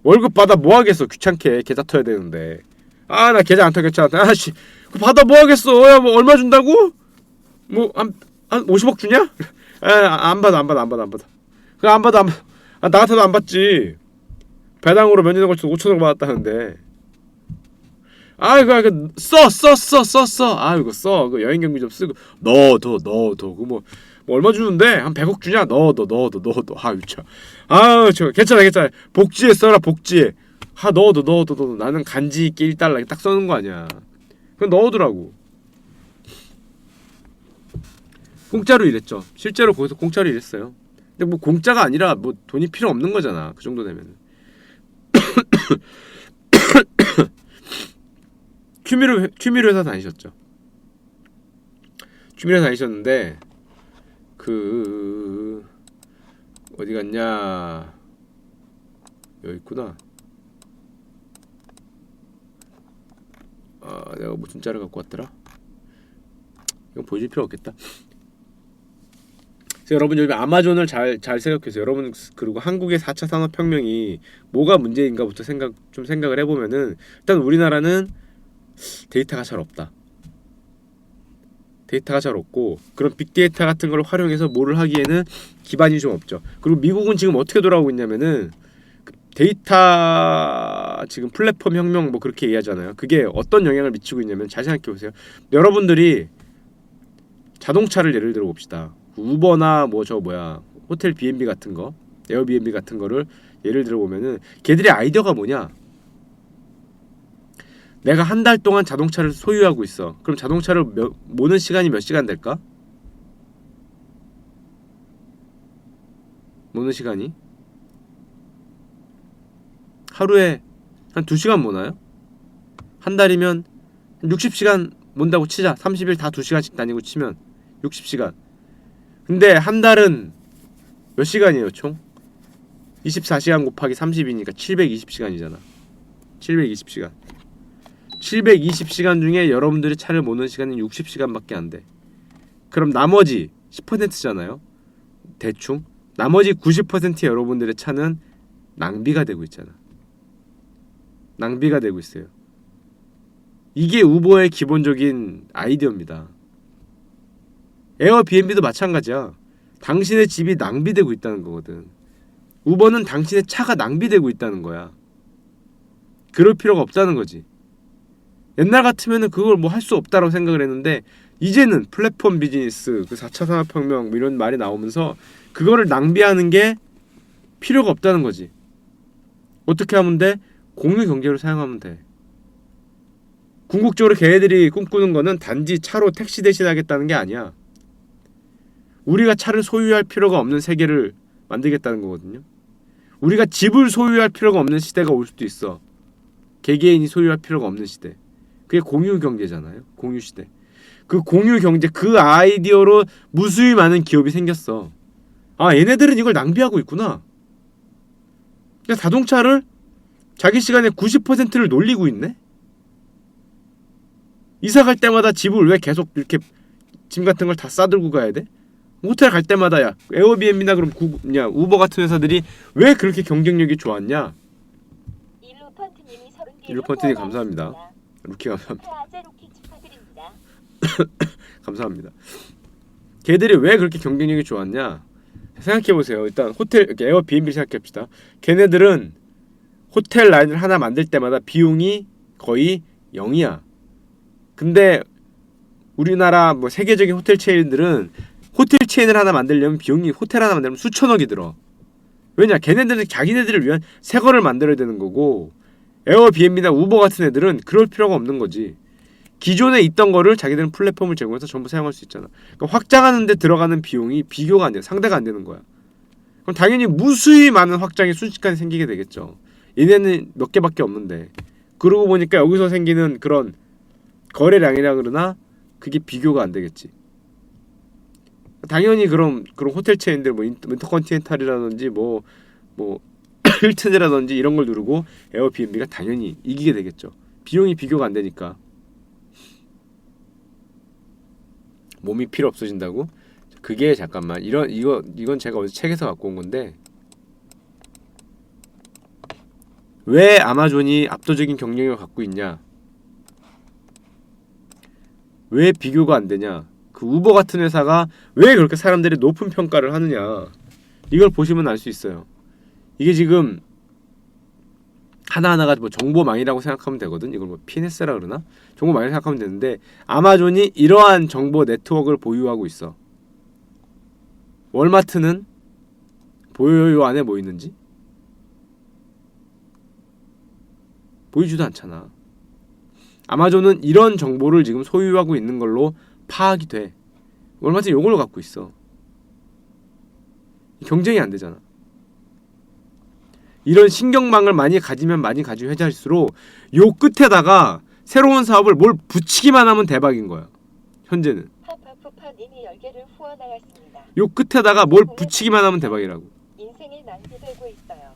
월급 받아 뭐 하겠어. 귀찮게 계좌 터야 되는데. 아 나 계좌 안 터 괜찮아. 아씨 그 받아 뭐 하겠어. 야 뭐 얼마 준다고? 뭐 한 50억 주냐? 안 받아. 그 안 받아. 나 같아도 안 받지. 배당으로 몇 년에 걸쳐서 5천억 받았다는데. 아 이거 써. 아 이거 써. 그 여행 경비 좀 쓰고 넣어둬. 그 뭐 얼마 주는데 한 100억 주냐? 넣어둬. 아 유차. 아 저 괜찮아. 복지에 써라 복지에. 넣어둬. 나는 간지 있게 1달러 딱 써는 거 아니야. 그럼 넣어두라고. 공짜로 일했죠. 실제로 거기서 공짜로 일했어요. 근데 뭐 공짜가 아니라 뭐 돈이 필요 없는 거잖아. 그 정도 되면. 취미로 회사 다니셨죠. 취미로 다니셨는데 그 어디 갔냐? 여기 있구나. 아 내가 무슨 자를 갖고 왔더라? 이건 보여줄 필요 없겠다. 그래서 여러분 요즘 아마존을 잘 생각해서 여러분 그리고 한국의 4차 산업혁명이 뭐가 문제인가부터 생각을 해보면은 일단 우리나라는 데이터가 잘 없다. 데이터가 잘 없고 그런 빅데이터 같은 걸 활용해서 뭐를 하기에는 기반이 좀 없죠. 그리고 미국은 지금 어떻게 돌아오고 있냐면은 데이터 지금 플랫폼 혁명 뭐 그렇게 얘기하잖아요. 그게 어떤 영향을 미치고 있냐면 잘 생각해 보세요. 여러분들이 자동차를 예를 들어 봅시다. 우버나 뭐 저 뭐야 호텔 B&B 같은 거, 에어비앤비 같은 거를 예를 들어 보면은 걔들의 아이디어가 뭐냐? 내가 한 달 동안 자동차를 소유하고 있어. 그럼 자동차를 모는 시간이 몇 시간 될까? 모는 시간이 하루에 한 2시간 모나요? 한 달이면 60시간 몬다고 치자. 30일 다 2시간씩 다니고 치면 60시간. 근데 한 달은 몇 시간이에요 총? 24시간 곱하기 30이니까 720시간이잖아. 720시간. 720시간 중에 여러분들이 차를 모는 시간은 60시간밖에 안 돼. 그럼 나머지 10%잖아요. 대충. 나머지 90%의 여러분들의 차는 낭비가 되고 있잖아. 낭비가 되고 있어요. 이게 우버의 기본적인 아이디어입니다. 에어비앤비도 마찬가지야. 당신의 집이 낭비되고 있다는 거거든. 우버는 당신의 차가 낭비되고 있다는 거야. 그럴 필요가 없다는 거지. 옛날 같으면은 그걸 뭐 할 수 없다라고 생각을 했는데 이제는 플랫폼 비즈니스, 그 4차 산업혁명 이런 말이 나오면서 그거를 낭비하는 게 필요가 없다는 거지. 어떻게 하면 돼? 공유 경제로 사용하면 돼. 궁극적으로 걔네들이 꿈꾸는 거는 단지 차로 택시 대신하겠다는 게 아니야. 우리가 차를 소유할 필요가 없는 세계를 만들겠다는 거거든요. 우리가 집을 소유할 필요가 없는 시대가 올 수도 있어. 개개인이 소유할 필요가 없는 시대. 그게 공유 경제잖아요. 공유 시대. 그 공유 경제, 그 아이디어로 무수히 많은 기업이 생겼어. 아, 얘네들은 이걸 낭비하고 있구나. 그러니까 자동차를 자기 시간의 90%를 놀리고 있네. 이사 갈 때마다 집을 왜 계속 이렇게 짐 같은 걸 다 싸들고 가야 돼? 호텔 갈 때마다 야 에어비앤비나 그럼 우버 같은 회사들이 왜 그렇게 경쟁력이 좋았냐? 일루펀트님 감사합니다. 루키 감사합니다. 감사합니다. 걔들이 왜 그렇게 경쟁력이 좋았냐? 생각해보세요. 일단 호텔 에어비앤비 생각해봅시다. 걔네들은 호텔 라인을 하나 만들 때마다 비용이 거의 0이야. 근데 우리나라 뭐 세계적인 호텔 체인들은 호텔 체인을 하나 만들려면 비용이 호텔 하나 만들면 수천억이 들어. 왜냐? 걔네들은 자기네들을 위한 새 거를 만들어야 되는 거고 에어비앤비나 우버 같은 애들은 그럴 필요가 없는 거지. 기존에 있던 거를 자기들은 플랫폼을 제공해서 전부 사용할 수 있잖아. 그러니까 확장하는 데 들어가는 비용이 비교가 안 돼. 상대가 안 되는 거야. 그럼 당연히 무수히 많은 확장이 순식간에 생기게 되겠죠. 얘네는 몇 개밖에 없는데. 그러고 보니까 여기서 생기는 그런 거래량이라 그러나 그게 비교가 안 되겠지. 당연히 그런 호텔 체인들 뭐 인터컨티넨탈이라든지 뭐 힐튼이라든지 이런 걸 누르고 에어비앤비가 당연히 이기게 되겠죠. 비용이 비교가 안 되니까. 몸이 필요 없어진다고? 그게 잠깐만 이건 제가 어제 책에서 갖고 온 건데 왜 아마존이 압도적인 경쟁력을 갖고 있냐? 왜 비교가 안 되냐? 그 우버 같은 회사가 왜 그렇게 사람들이 높은 평가를 하느냐? 이걸 보시면 알 수 있어요. 이게 지금 하나하나가 뭐 정보망이라고 생각하면 되거든. 이걸 뭐 PNS라 그러나? 정보망이라고 생각하면 되는데 아마존이 이러한 정보 네트워크를 보유하고 있어. 월마트는 보여요? 요 안에 뭐 있는지? 보이지도 않잖아. 아마존은 이런 정보를 지금 소유하고 있는 걸로 파악이 돼. 월마트는 요걸로 갖고 있어. 경쟁이 안 되잖아. 이런 신경망을 많이 가지면 많이 가진 회사일수록 요 끝에다가 새로운 사업을 뭘 붙이기만 하면 대박인 거야. 현재는. 파파푸파님이 10개를 후원하였습니다. 요 끝에다가 뭘 붙이기만 하면 대박이라고. 인생이 낭비되고 있어요.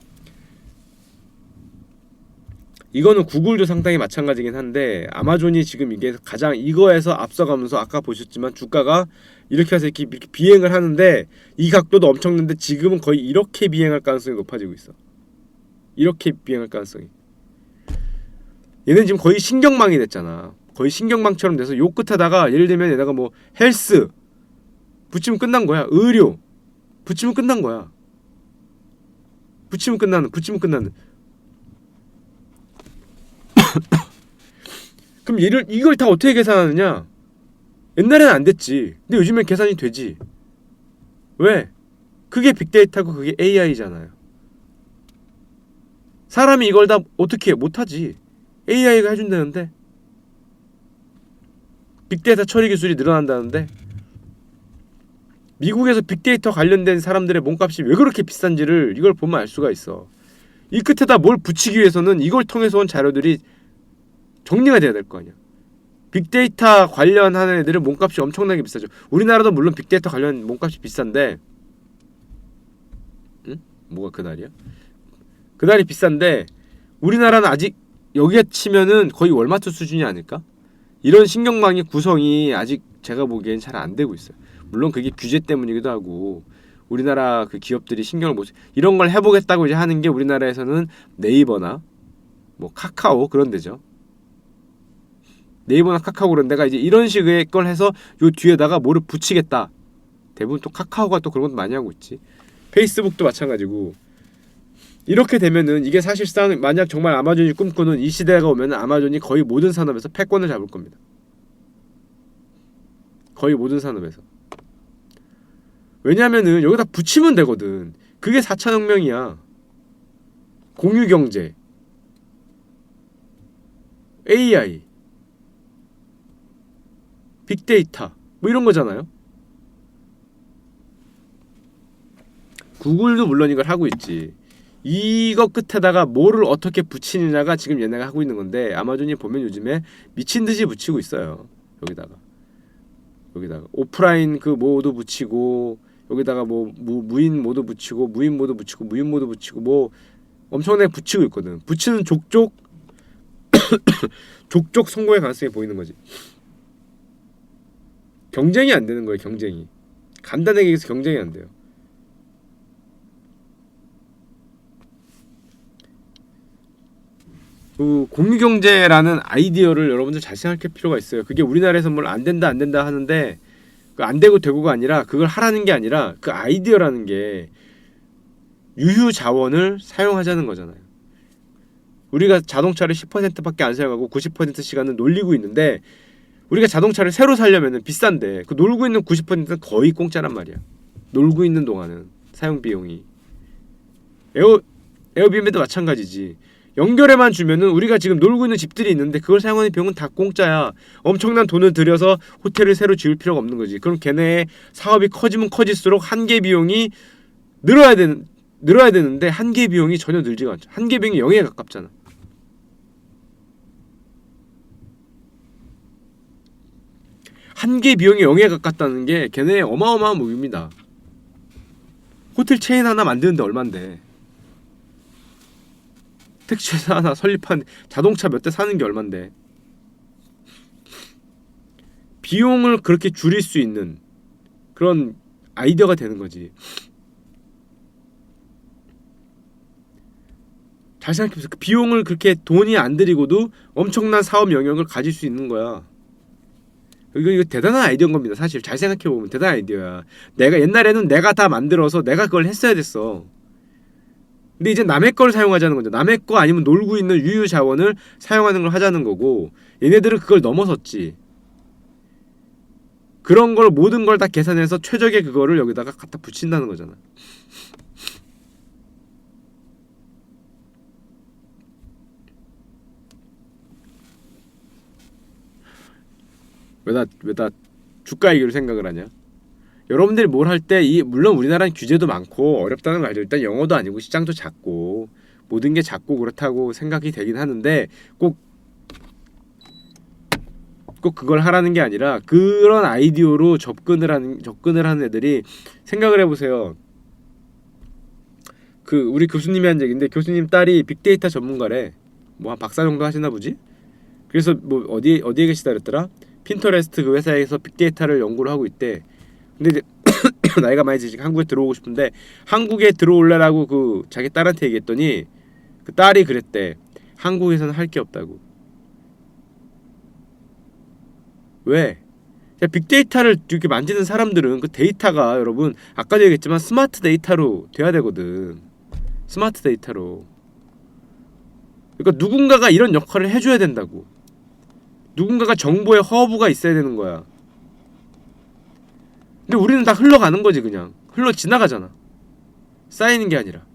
이거는 구글도 상당히 마찬가지긴 한데 아마존이 지금 이게 가장 이거에서 앞서가면서 아까 보셨지만 주가가 이렇게 해서 이렇게 비행을 하는데 이 각도도 엄청난데 지금은 거의 이렇게 비행할 가능성이 높아지고 있어. 이렇게 비행할 가능성이. 얘는 지금 거의 신경망이 됐잖아. 거의 신경망처럼 돼서 요 끝에다가 예를 들면 얘네가 뭐 헬스 붙이면 끝난 거야. 의료 붙이면 끝난 거야. 붙이면 끝나는. 그럼 이걸 다 어떻게 계산하느냐? 옛날에는 안 됐지. 근데 요즘엔 계산이 되지. 왜? 그게 빅데이터고 그게 AI잖아요. 사람이 이걸 다 어떻게 해? 못하지. AI가 해준다는데. 빅데이터 처리 기술이 늘어난다는데. 미국에서 빅데이터 관련된 사람들의 몸값이 왜 그렇게 비싼지를 이걸 보면 알 수가 있어. 이 끝에다 뭘 붙이기 위해서는 이걸 통해서 온 자료들이 정리가 돼야 될 거 아니야. 빅데이터 관련하는 애들은 몸값이 엄청나게 비싸죠. 우리나라도 물론 빅데이터 관련 몸값이 비싼데, 응? 뭐가 그날이야? 그날이 비싼데 우리나라는 아직 여기에 치면은 거의 월마트 수준이 아닐까? 이런 신경망의 구성이 아직 제가 보기엔 잘 안 되고 있어요. 물론 그게 규제 때문이기도 하고 우리나라 그 기업들이 신경을 못 이런 걸 해보겠다고 이제 하는 게 우리나라에서는 네이버나 뭐 카카오 그런 데죠. 네이버나 카카오 그런 데가 이제 이런 식의 걸 해서 요 뒤에다가 뭐를 붙이겠다. 대부분 또 카카오가 또 그런 것도 많이 하고 있지. 페이스북도 마찬가지고. 이렇게 되면은 이게 사실상 만약 정말 아마존이 꿈꾸는 이 시대가 오면은 아마존이 거의 모든 산업에서 패권을 잡을 겁니다. 거의 모든 산업에서. 왜냐면은 여기다 붙이면 되거든. 그게 4차 혁명이야. 공유경제, AI, 빅데이터 뭐 이런 거잖아요. 구글도 물론 이걸 하고 있지. 이거 끝에다가 뭐를 어떻게 붙이느냐가 지금 얘네가 하고 있는 건데 아마존이 보면 요즘에 미친 듯이 붙이고 있어요. 여기다가 오프라인 그 모드 붙이고 여기다가 뭐 무인 모드 붙이고 무인 모드 붙이고 무인 모드 붙이고 뭐 엄청나게 붙이고 있거든. 붙이는 족족 성공의 가능성이 보이는 거지. 경쟁이 안 되는 거예요. 경쟁이 간단하게 얘기해서 경쟁이 안 돼요. 그 공유경제라는 아이디어를 여러분들 잘 생각할 필요가 있어요. 그게 우리나라에서 뭘 안 된다 하는데 그 안 되고 되고가 아니라 그걸 하라는 게 아니라 그 아이디어라는 게 유휴 자원을 사용하자는 거잖아요. 우리가 자동차를 10%밖에 안 사용하고 90% 시간은 놀리고 있는데 우리가 자동차를 새로 사려면 비싼데 그 놀고 있는 90%는 거의 공짜란 말이야. 놀고 있는 동안은 사용 비용이 에어비앤비도 마찬가지지. 연결에만 주면은 우리가 지금 놀고 있는 집들이 있는데 그걸 사용하는 비용은 다 공짜야. 엄청난 돈을 들여서 호텔을 새로 지을 필요가 없는 거지. 그럼 걔네의 사업이 커지면 커질수록 한계 비용이 늘어야 되는데 한계 비용이 전혀 늘지가 않죠. 한계 비용이 0에 가깝잖아. 한계 비용이 0에 가깝다는 게 걔네의 어마어마한 무기입니다. 호텔 체인 하나 만드는데 얼만데, 택시회사 하나 설립한 자동차 몇 대 사는 게 얼만데. 비용을 그렇게 줄일 수 있는 그런 아이디어가 되는 거지. 잘 생각해보세요. 그 비용을 그렇게 돈이 안 들이고도 엄청난 사업 영역을 가질 수 있는 거야. 이거 대단한 아이디어인 겁니다. 사실 잘 생각해보면 대단한 아이디어야. 내가 옛날에는 내가 다 만들어서 내가 그걸 했어야 됐어. 근데 이제 남의 걸 사용하자는 거죠. 남의 거 아니면 놀고 있는 유유 자원을 사용하는 걸 하자는 거고, 얘네들은 그걸 넘어섰지. 그런 걸 모든 걸 다 계산해서 최적의 그거를 여기다가 갖다 붙인다는 거잖아. 왜 다 주가 얘기로 생각을 하냐? 여러분들이 뭘 할 때 물론 우리나라는 규제도 많고 어렵다는 걸 알죠. 일단 영어도 아니고 시장도 작고 모든 게 작고 그렇다고 생각이 되긴 하는데 꼭 그걸 하라는 게 아니라 그런 아이디어로 접근을 하는 애들이 생각을 해보세요. 그 우리 교수님이 한 얘기인데, 교수님 딸이 빅데이터 전문가래. 뭐 한 박사 정도 하시나 보지? 그래서 뭐 어디에 계시다 그랬더라? 핀터레스트 그 회사에서 빅데이터를 연구를 하고 있대. 근데 이제 나이가 많이 드시니까 한국에 들어오고 싶은데 한국에 들어올래라고 그 자기 딸한테 얘기했더니 그 딸이 그랬대. 한국에서는 할 게 없다고. 왜? 빅데이터를 이렇게 만지는 사람들은 그 데이터가, 여러분 아까도 얘기했지만 스마트 데이터로 돼야 되거든. 스마트 데이터로. 그러니까 누군가가 이런 역할을 해줘야 된다고. 누군가가 정보의 허브가 있어야 되는 거야. 근데 우리는 다 흘러가는 거지. 그냥 흘러 지나가잖아. 쌓이는 게 아니라.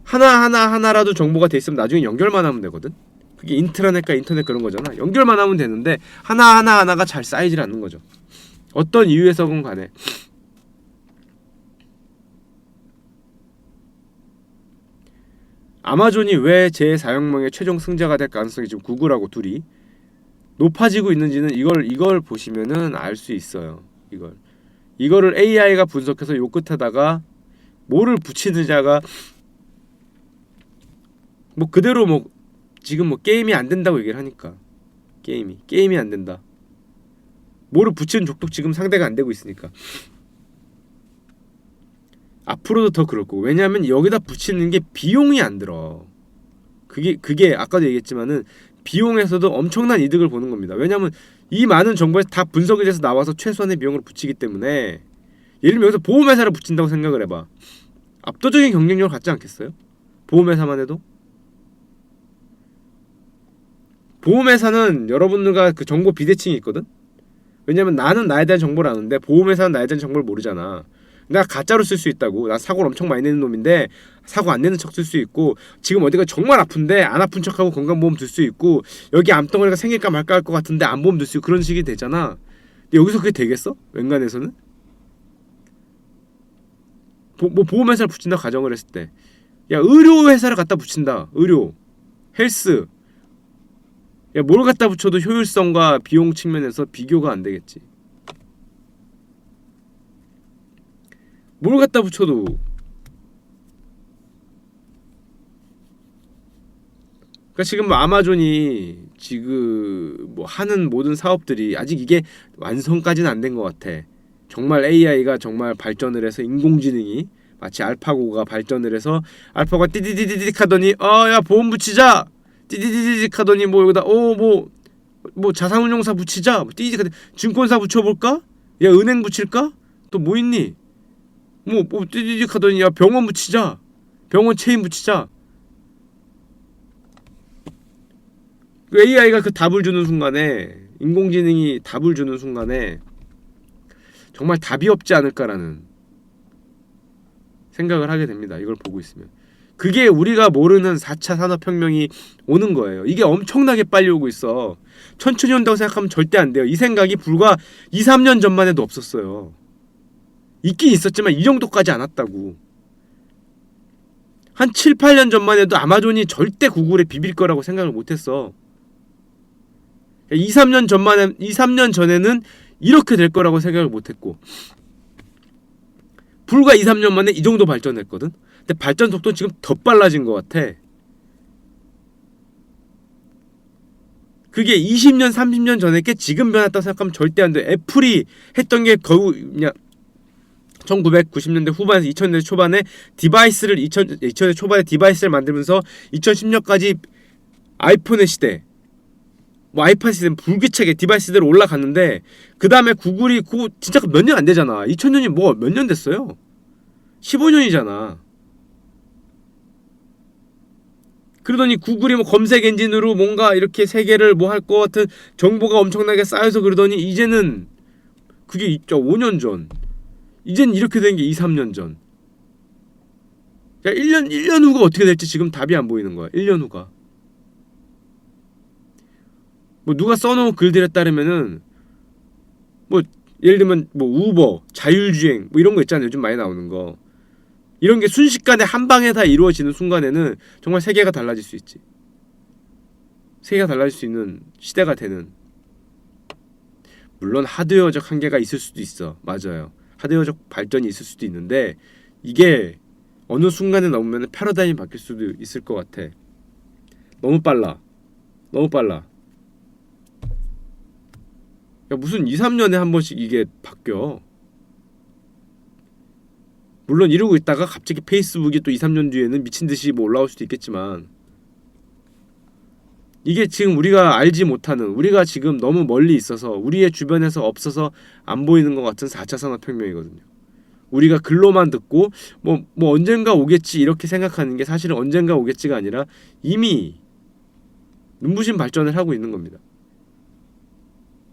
하나라도 정보가 돼 있으면 나중에 연결만 하면 되거든. 그게 인트라넷과 인터넷 그런 거잖아. 연결만 하면 되는데 하나가 잘 쌓이질 않는 거죠. 어떤 이유에서건 간에. 아마존이 왜 제4혁명의 최종 승자가 될 가능성이 지금 구글하고 둘이 높아지고 있는지는 이걸 보시면은 알 수 있어요. 이거를 AI가 분석해서 요 끝에다가 뭐를 붙이느냐가 뭐 그대로 뭐 지금 뭐 게임이 안 된다고 얘기를 하니까 게임이 안 된다. 뭐를 붙이는 족도 지금 상대가 안 되고 있으니까 앞으로도 더 그럴 거고. 왜냐하면 여기다 붙이는 게 비용이 안 들어. 그게 아까도 얘기했지만은 비용에서도 엄청난 이득을 보는 겁니다. 왜냐하면 이 많은 정보에서 다 분석이 돼서 나와서 최소한의 비용으로 붙이기 때문에. 예를 들면 여기서 보험회사를 붙인다고 생각을 해봐. 압도적인 경쟁력을 갖지 않겠어요? 보험회사만 해도? 보험회사는 여러분들과 그 정보 비대칭이 있거든? 왜냐면 나는 나에 대한 정보를 아는데 보험회사는 나에 대한 정보를 모르잖아. 내가 가짜로 쓸 수 있다고. 나 사고를 엄청 많이 내는 놈인데 사고 안 내는 척 쓸 수 있고, 지금 어디가 정말 아픈데 안 아픈 척하고 건강보험 들 수 있고, 여기 암덩어리가 생길까 말까 할 것 같은데 암보험 들 수 있고, 그런 식이 되잖아. 근데 여기서 그게 되겠어? 웬간해서는? 뭐 보험회사를 붙인다 가정을 했을 때, 야 의료회사를 갖다 붙인다. 의료, 헬스, 야 뭘 갖다 붙여도 효율성과 비용 측면에서 비교가 안 되겠지. 뭘 갖다 붙여도. 그러니까 지금 뭐 아마존이 지금 뭐 하는 모든 사업들이 아직 이게 완성까지는 안 된 것 같아. 정말 AI가 정말 발전을 해서 인공지능이 마치 알파고가 발전을 해서 알파고가 띠디디디딕 하더니 야 보험 붙이자. 띠디디디딕 하더니 뭐 여기다 뭐 자산운용사 붙이자. 뭐 띠디디딕 증권사 붙여볼까? 야 은행 붙일까? 또 뭐 있니? 뭐 띠디딕 하더니 야 병원 붙이자. 병원 체인 붙이자. AI가 그 답을 주는 순간에, 인공지능이 답을 주는 순간에 정말 답이 없지 않을까라는 생각을 하게 됩니다. 이걸 보고 있으면. 그게 우리가 모르는 4차 산업혁명이 오는 거예요. 이게 엄청나게 빨리 오고 있어. 천천히 온다고 생각하면 절대 안 돼요. 이 생각이 불과 2, 3년 전만 해도 없었어요. 있긴 있었지만 이 정도까지 안 왔다고. 한 7, 8년 전만 해도 아마존이 절대 구글에 비빌 거라고 생각을 못했어. 2, 3년 전에는 이렇게 될 거라고 생각을 못했고, 불과 2, 3년 만에 이 정도 발전했거든. 근데 발전 속도는 지금 더 빨라진 것 같아. 그게 20년, 30년 전에 게 지금 변했다고 생각하면 절대 안 돼. 애플이 했던 게 거의 그냥 1990년대 후반에서 2000년대 초반에 디바이스를 2000년대 초반에 디바이스를 만들면서 2010년까지 아이폰의 시대, 뭐 아이팟 시대 불규칙하게 디바이스대로 올라갔는데, 그 다음에 구글이 그거 진짜 몇 년 안 되잖아. 2000년이 뭐 몇 년 됐어요? 15년이잖아. 그러더니 구글이 뭐 검색 엔진으로 뭔가 이렇게 세계를 뭐 할 것 같은 정보가 엄청나게 쌓여서 그러더니 이제는 그게 있죠. 5년 전. 이젠 이렇게 된 게 2, 3년 전. 야, 1년 후가 어떻게 될지 지금 답이 안 보이는 거야. 1년 후가. 뭐 누가 써놓은 글들에 따르면은 뭐 예를 들면 뭐 우버, 자율주행 뭐 이런 거 있잖아요. 요즘 많이 나오는 거. 이런 게 순식간에 한 방에 다 이루어지는 순간에는 정말 세계가 달라질 수 있지. 세계가 달라질 수 있는 시대가 되는. 물론 하드웨어적 한계가 있을 수도 있어. 맞아요. 하드웨어적 발전이 있을 수도 있는데, 이게 어느 순간에 넘으면 패러다임이 바뀔 수도 있을 것 같아. 너무 빨라. 너무 빨라. 야, 무슨 2, 3년에 한 번씩 이게 바뀌어. 물론 이러고 있다가 갑자기 페이스북이 또 2, 3년 뒤에는 미친듯이 뭐 올라올 수도 있겠지만, 이게 지금 우리가 알지 못하는, 우리가 지금 너무 멀리 있어서 우리의 주변에서 없어서 안 보이는 것 같은 4차 산업혁명이거든요. 우리가 글로만 듣고 뭐 언젠가 오겠지 이렇게 생각하는 게 사실은 언젠가 오겠지가 아니라 이미 눈부신 발전을 하고 있는 겁니다.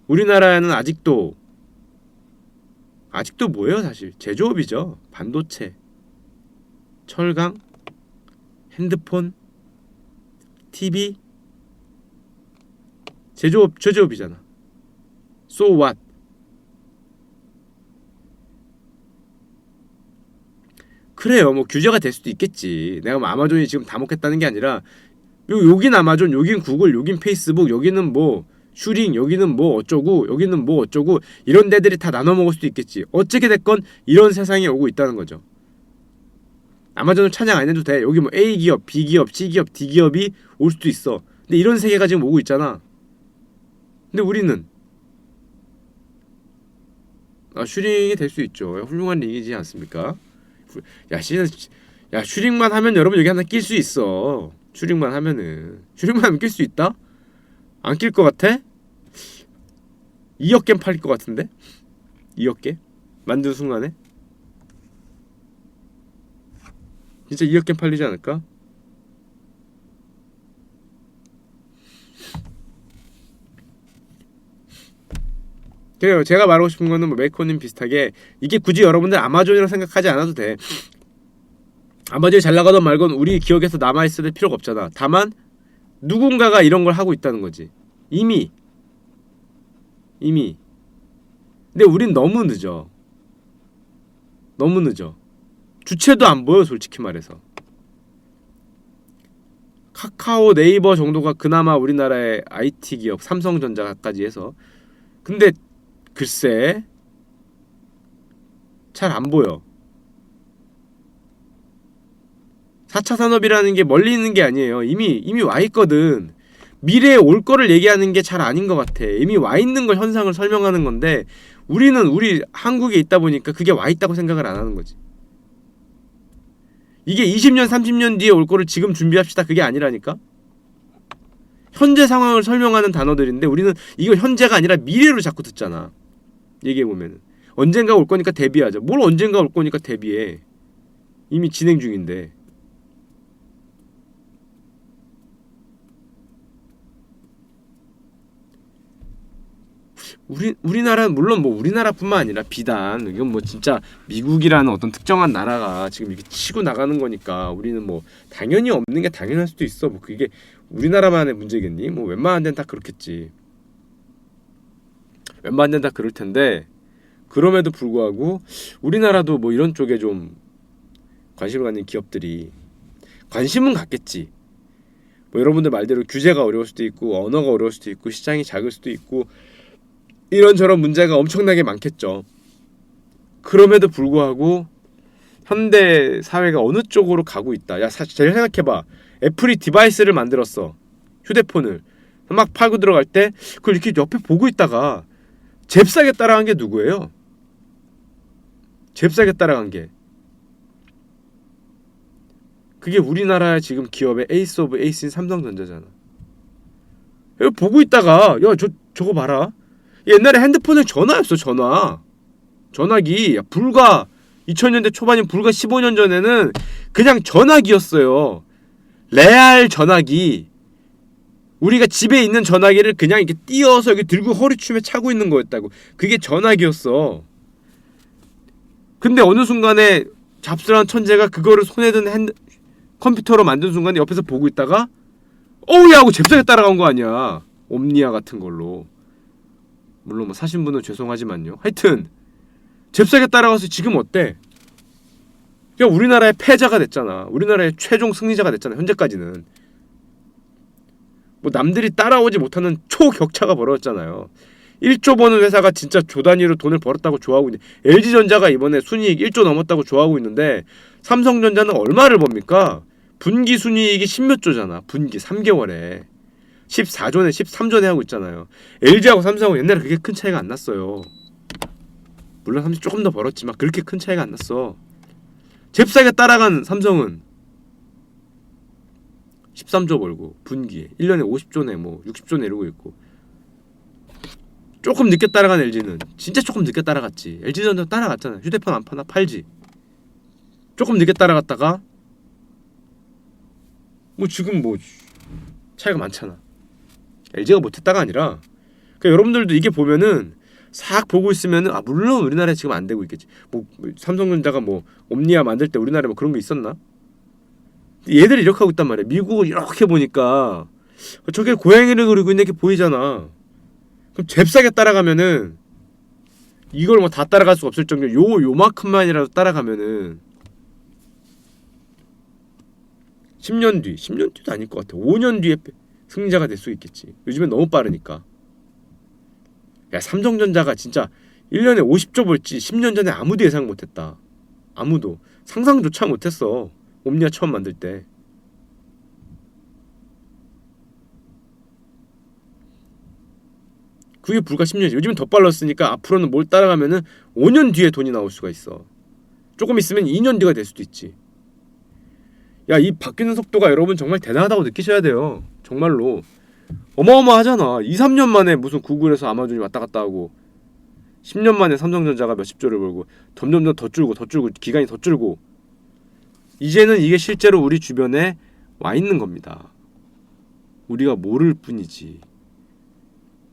우리나라는 아직도 뭐예요 사실? 제조업이죠. 반도체, 철강, 핸드폰, TV, 제조업이잖아. So what? 그래요. 뭐 규제가 될 수도 있겠지. 내가 뭐 아마존이 지금 다 먹겠다는 게 아니라, 여긴 아마존, 여긴 구글, 여긴 페이스북, 여기는 뭐 슈링, 여기는 뭐 어쩌고, 여기는 뭐 어쩌고, 이런 데들이 다 나눠 먹을 수도 있겠지. 어떻게 됐건 이런 세상이 오고 있다는 거죠. 아마존을 찬양 안 해도 돼. 여기 뭐 A 기업, B 기업, C 기업, D 기업이 올 수도 있어. 근데 이런 세계가 지금 오고 있잖아. 근데 우리는 슈링이 될 수 있죠. 훌륭한 링이지 않습니까? 야, 슈링만 하면 여러분 여기 하나 낄 수 있어. 슈링만 하면 낄 수 있다? 안 낄 것 같아? 2억 개 팔릴 것 같은데? 2억 개? 만든 순간에? 진짜 2억 개 팔리지 않을까? 그래요. 제가 말하고 싶은 거는 뭐 메이커님 비슷하게, 이게 굳이 여러분들 아마존이라고 생각하지 않아도 돼. 아마존이 잘 나가던 말건 우리 기억에서 남아있어야 될 필요가 없잖아. 다만 누군가가 이런 걸 하고 있다는 거지. 이미. 근데 우린 너무 늦어. 주체도 안 보여 솔직히 말해서. 카카오, 네이버 정도가 그나마 우리나라의 IT 기업, 삼성전자까지 해서. 근데 글쎄 잘 안 보여. 4차 산업이라는 게 멀리 있는 게 아니에요. 이미 와 있거든. 미래에 올 거를 얘기하는 게 잘 아닌 것 같아. 이미 와 있는 걸 현상을 설명하는 건데, 우리는 우리 한국에 있다 보니까 그게 와 있다고 생각을 안 하는 거지. 이게 20년, 30년 뒤에 올 거를 지금 준비합시다. 그게 아니라니까. 현재 상황을 설명하는 단어들인데 우리는 이걸 현재가 아니라 미래로 자꾸 듣잖아. 얘기해보면 언젠가 올 거니까 대비하자. 뭘 언젠가 올 거니까 대비해. 이미 진행 중인데. 우리나라는 물론 뭐 우리나라뿐만 아니라 비단 이건 뭐 진짜 미국이라는 어떤 특정한 나라가 지금 이렇게 치고 나가는 거니까 우리는 뭐 당연히 없는 게 당연할 수도 있어. 뭐 그게 우리나라만의 문제겠니? 뭐 웬만한 데는 다 그렇겠지. 웬만한 데는 다 그럴 텐데 그럼에도 불구하고 우리나라도 뭐 이런 쪽에 좀 관심을 갖는 기업들이 관심은 갖겠지. 뭐 여러분들 말대로 규제가 어려울 수도 있고 언어가 어려울 수도 있고 시장이 작을 수도 있고 이런저런 문제가 엄청나게 많겠죠. 그럼에도 불구하고 현대 사회가 어느 쪽으로 가고 있다. 야, 잘 생각해봐. 애플이 디바이스를 만들었어. 휴대폰을 막 팔고 들어갈 때 그걸 이렇게 옆에 보고 있다가 잽싸게 따라간 게 누구예요? 잽싸게 따라간 게 그게 우리나라 지금 기업의 에이스 오브 에이스인 삼성전자잖아. 이거 보고 있다가 야 저거 봐라. 옛날에 핸드폰은 전화였어. 전화기. 불과 2000년대 초반인 불과 15년 전에는 그냥 전화기였어요. 레알 전화기. 우리가 집에 있는 전화기를 그냥 이렇게 띄어서 이렇게 들고 허리춤에 차고 있는 거였다고. 그게 전화기였어. 근데 어느 순간에 잡스러운 천재가 그거를 손에 든 컴퓨터로 만든 순간에 옆에서 보고 있다가 어우야 하고 잽싸게 따라간 거 아니야. 옴니아 같은 걸로. 물론 뭐 사신 분은 죄송하지만요. 하여튼 잽싸게 따라가서 지금 어때? 야 우리나라의 패자가 됐잖아. 우리나라의 최종 승리자가 됐잖아. 현재까지는. 뭐 남들이 따라오지 못하는 초격차가 벌어졌잖아요. 1조 버는 회사가 진짜 조 단위로 돈을 벌었다고 좋아하고 있는데 LG전자가 이번에 순이익 1조 넘었다고 좋아하고 있는데 삼성전자는 얼마를 법니까? 분기 순이익이 10몇 조잖아. 분기 3개월에 14조네 13조네 하고 있잖아요. LG하고 삼성은 옛날에 그렇게 큰 차이가 안 났어요. 물론 삼성 조금 더 벌었지만 그렇게 큰 차이가 안 났어. 잽싸게 따라간 삼성은 13조 벌고 분기에 1년에 50조네 뭐 60조 내리고 있고 조금 늦게 따라간 LG는 진짜 조금 늦게 따라갔지. LG전자 따라갔잖아. 휴대폰 안 파나 팔지. 조금 늦게 따라갔다가 뭐 지금 뭐 차이가 많잖아. LG가 못했다가 아니라 그러니까 여러분들도 이게 보면은 싹 보고 있으면은 아 물론 우리나라에 지금 안 되고 있겠지. 뭐 삼성전자가 뭐 옴니아 만들 때 우리나라에 뭐 그런 거 있었나? 얘들이 이렇게 하고 있단 말이야. 미국을 이렇게 보니까 저게 고양이를 그리고 있는 게 보이잖아. 그럼 잽싸게 따라가면은 이걸 뭐 다 따라갈 수 없을 정도로 요만큼만이라도 따라가면은 10년 뒤도 아닐 것 같아. 5년 뒤에 승리자가 될 수 있겠지. 요즘엔 너무 빠르니까. 야 삼성전자가 진짜 1년에 50조 벌지 10년 전에 아무도 예상 못했다. 아무도 상상조차 못했어. 옴니아 처음 만들 때. 그게 불과 10년이지. 요즘은 더 빨랐으니까 앞으로는 뭘 따라가면은 5년 뒤에 돈이 나올 수가 있어. 조금 있으면 2년 뒤가 될 수도 있지. 야, 이 바뀌는 속도가 여러분 정말 대단하다고 느끼셔야 돼요. 정말로. 어마어마하잖아. 2, 3년 만에 무슨 구글에서 아마존이 왔다 갔다 하고 10년 만에 삼성전자가 몇십 조를 벌고 점점 더 줄고 기간이 더 줄고 이제는 이게 실제로 우리 주변에 와 있는 겁니다. 우리가 모를 뿐이지.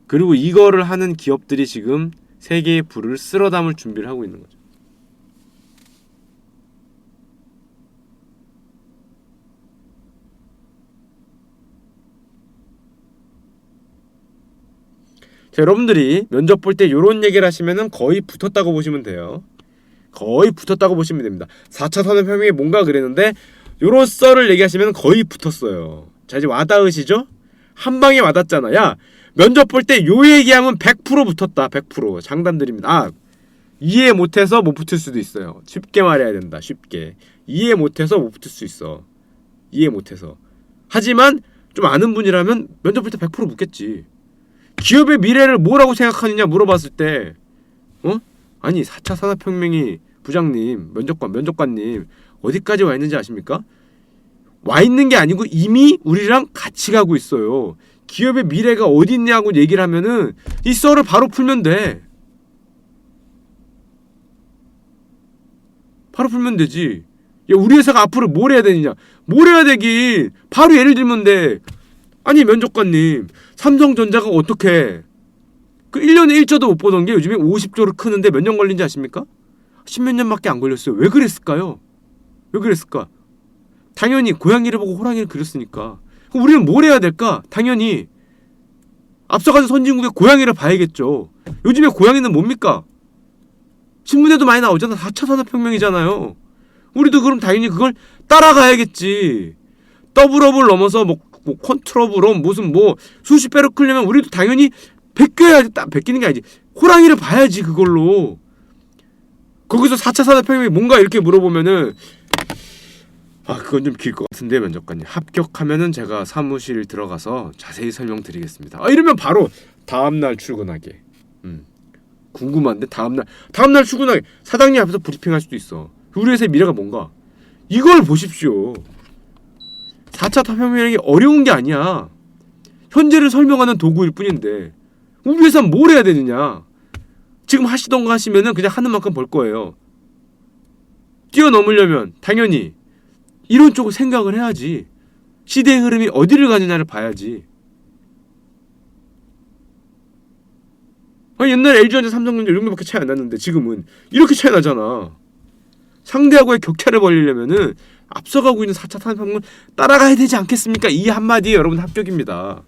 그리고 이거를 하는 기업들이 지금 세계의 불을 쓸어 담을 준비를 하고 있는 거죠. 자, 여러분들이 면접 볼 때 이런 얘기를 하시면은 거의 붙었다고 보시면 돼요. 거의 붙었다고 보시면 됩니다. 4차 산업혁명이 뭔가 그랬는데 요런 썰을 얘기하시면 거의 붙었어요. 자, 이제 와닿으시죠? 한 방에 와닿잖아. 야, 면접 볼 때 요 얘기하면 100% 붙었다. 100% 장담드립니다. 아, 이해 못해서 못 붙을 수도 있어요. 쉽게 말해야 된다. 쉽게. 이해 못해서 못 붙을 수 있어. 이해 못해서. 하지만 좀 아는 분이라면 면접 볼 때 100% 붙겠지. 기업의 미래를 뭐라고 생각하느냐 물어봤을 때 아니 4차 산업혁명이 부장님, 면접관님 어디까지 와 있는지 아십니까? 와 있는 게 아니고 이미 우리랑 같이 가고 있어요. 기업의 미래가 어디 있냐고 얘기를 하면은 이 썰을 바로 풀면 돼. 바로 풀면 되지. 야, 우리 회사가 앞으로 뭘 해야 되느냐? 뭘 해야 되긴. 바로 예를 들면 돼. 아니 면접관님, 삼성전자가 어떻게 그 1년에 1조도 못 보던 게 요즘에 50조로 크는데 몇 년 걸린지 아십니까? 10몇 년밖에 안 걸렸어요. 왜 그랬을까요? 왜 그랬을까? 당연히 고양이를 보고 호랑이를 그렸으니까. 그럼 우리는 뭘 해야 될까? 당연히 앞서가는 선진국의 고양이를 봐야겠죠. 요즘에 고양이는 뭡니까? 신문에도 많이 나오잖아. 4차 산업혁명이잖아요. 우리도 그럼 당연히 그걸 따라가야겠지. 더블업을 넘어서 뭐 컨트러블업 무슨 뭐 수십 배로 크려면 우리도 당연히 베껴야지. 베끼는 게 아니지. 호랑이를 봐야지 그걸로. 거기서 4차 산업혁명이 뭔가 이렇게 물어보면은 그건 좀 길 것 같은데 면접관님 합격하면은 제가 사무실 들어가서 자세히 설명드리겠습니다. 이러면 바로 다음날 출근하게. 궁금한데 다음날 출근하게 사장님 앞에서 브리핑할 수도 있어. 우리 회사의 미래가 뭔가 이걸 보십시오. 4차 산업혁명이 어려운 게 아니야. 현재를 설명하는 도구일 뿐인데 우리 회사는 뭘 해야 되느냐. 지금 하시던 거 하시면은 그냥 하는 만큼 벌 거예요. 뛰어넘으려면 당연히 이런 쪽을 생각을 해야지. 시대의 흐름이 어디를 가느냐를 봐야지. 옛날에 LG전자, 삼성전자 이런 것밖에 차이 안 났는데 지금은 이렇게 차이 나잖아. 상대하고의 격차를 벌리려면은 앞서가고 있는 4차 산업혁명을 따라가야 되지 않겠습니까? 이 한마디에 여러분 합격입니다.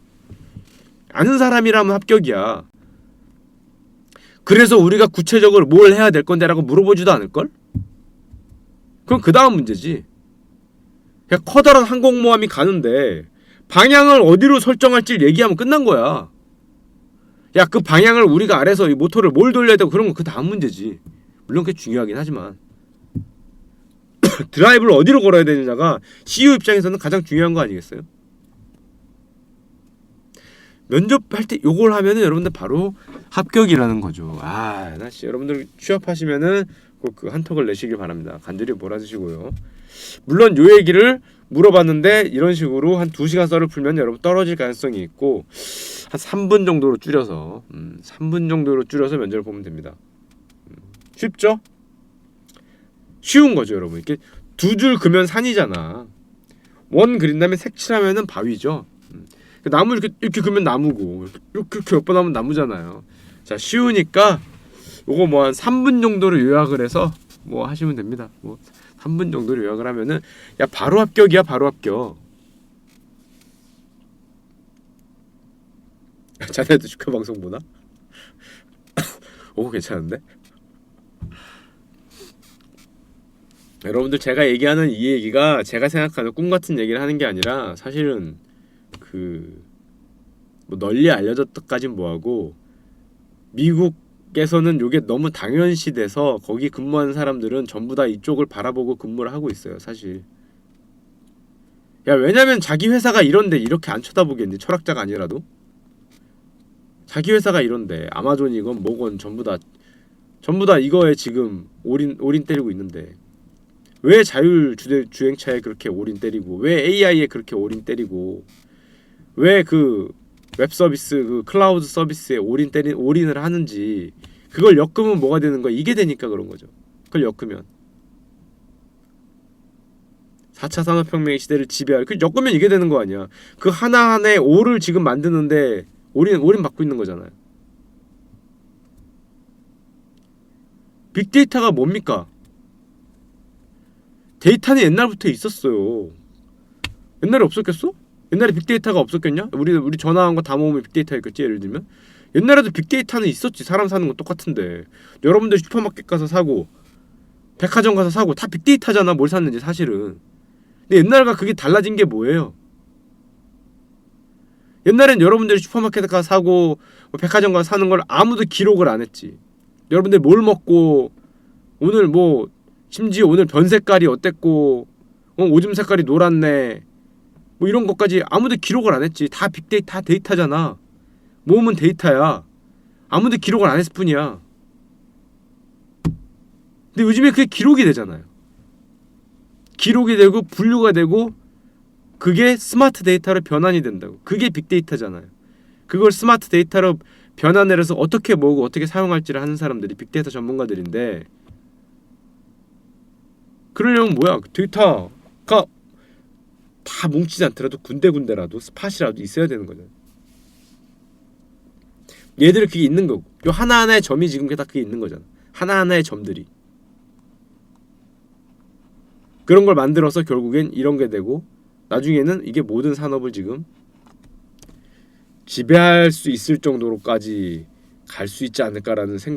아는 사람이라면 합격이야. 그래서 우리가 구체적으로 뭘 해야 될 건데 라고 물어보지도 않을걸? 그럼 그 다음 문제지. 그냥 커다란 항공모함이 가는데 방향을 어디로 설정할지 얘기하면 끝난 거야. 야, 그 방향을 우리가 아래서 이 모터를 뭘 돌려야 되고 그런 거 그 다음 문제지. 물론 그게 중요하긴 하지만 드라이브를 어디로 걸어야 되느냐가 CEO 입장에서는 가장 중요한 거 아니겠어요? 면접할 때 요걸 하면은 여러분들 바로 합격이라는 거죠. 나 진짜 여러분들 취업하시면은 꼭 그 한턱을 내시길 바랍니다. 간절히 몰아주시고요. 물론 요 얘기를 물어봤는데 이런 식으로 한 2시간 썰을 풀면 여러분 떨어질 가능성이 있고 한 3분 정도로 줄여서 3분 정도로 줄여서 면접을 보면 됩니다. 쉽죠? 쉬운 거죠, 여러분. 이렇게 두 줄 그면 산이잖아. 원 그린 다음에 색칠하면은 바위죠. 나무 이렇게 그면 나무고 이렇게 몇 번 하면 나무잖아요. 자, 쉬우니까 요거 뭐 한 3분 정도로 요약을 해서 뭐 하시면 됩니다. 뭐 3분 정도로 요약을 하면은 야 바로 합격이야. 바로 합격. 자네도 축하 방송 보나? 오, 괜찮은데? 여러분들 제가 얘기하는 이 얘기가 제가 생각하는 꿈 같은 얘기를 하는 게 아니라 사실은 뭐 널리 알려졌다까진 뭐하고 미국에서는 요게 너무 당연시돼서 거기 근무하는 사람들은 전부 다 이쪽을 바라보고 근무를 하고 있어요, 사실. 야, 왜냐면 자기 회사가 이런데 이렇게 안 쳐다보겠니? 철학자가 아니라도. 자기 회사가 이런데 아마존이건 뭐건 전부 다 이거에 지금 올인 때리고 있는데 왜 주행차에 그렇게 올인 때리고 왜 AI에 그렇게 올인 때리고 왜 그 웹서비스 그 클라우드 서비스에 올인을 하는지 그걸 엮으면 뭐가 되는 거야? 이게 되니까 그런 거죠. 그걸 엮으면 4차 산업혁명의 시대를 지배할 그 엮으면 이게 되는 거 아니야. 그 하나하나의 올을 지금 만드는데 올인 받고 있는 거잖아요. 빅데이터가 뭡니까? 데이터는 옛날부터 있었어요. 옛날에 없었겠어? 옛날에 빅데이터가 없었겠냐? 우리 전화한 거 다 모으면 빅데이터였겠지, 예를 들면. 옛날에도 빅데이터는 있었지. 사람 사는 건 똑같은데. 여러분들 슈퍼마켓 가서 사고 백화점 가서 사고 다 빅데이터잖아. 뭘 샀는지 사실은. 근데 옛날과 그게 달라진 게 뭐예요? 옛날엔 여러분들이 슈퍼마켓에 가서 사고 백화점 가서 사는 걸 아무도 기록을 안 했지. 여러분들 뭘 먹고 오늘 뭐 심지어 오늘 변 색깔이 어땠고 오줌 색깔이 노랗네 뭐 이런 것까지 아무도 기록을 안 했지. 다 빅데이터, 다 데이터잖아. 모으면 데이터야. 아무도 기록을 안 했을 뿐이야. 근데 요즘에 그게 기록이 되잖아요. 기록이 되고 분류가 되고 그게 스마트 데이터로 변환이 된다고. 그게 빅데이터잖아요. 그걸 스마트 데이터로 변환을 해서 어떻게 모으고 어떻게 사용할지를 하는 사람들이 빅데이터 전문가들인데 그러려면 뭐야? 데이터가 다 뭉치지 않더라도 군데군데라도 스팟이라도 있어야 되는 거잖아요. 얘들 그게 있는 거고, 요 하나하나의 점이 지금 다 그게 있는 거잖아. 하나하나의 점들이 그런 걸 만들어서 결국엔 이런 게 되고, 나중에는 이게 모든 산업을 지금 지배할 수 있을 정도로까지 갈 수 있지 않을까라는 생각.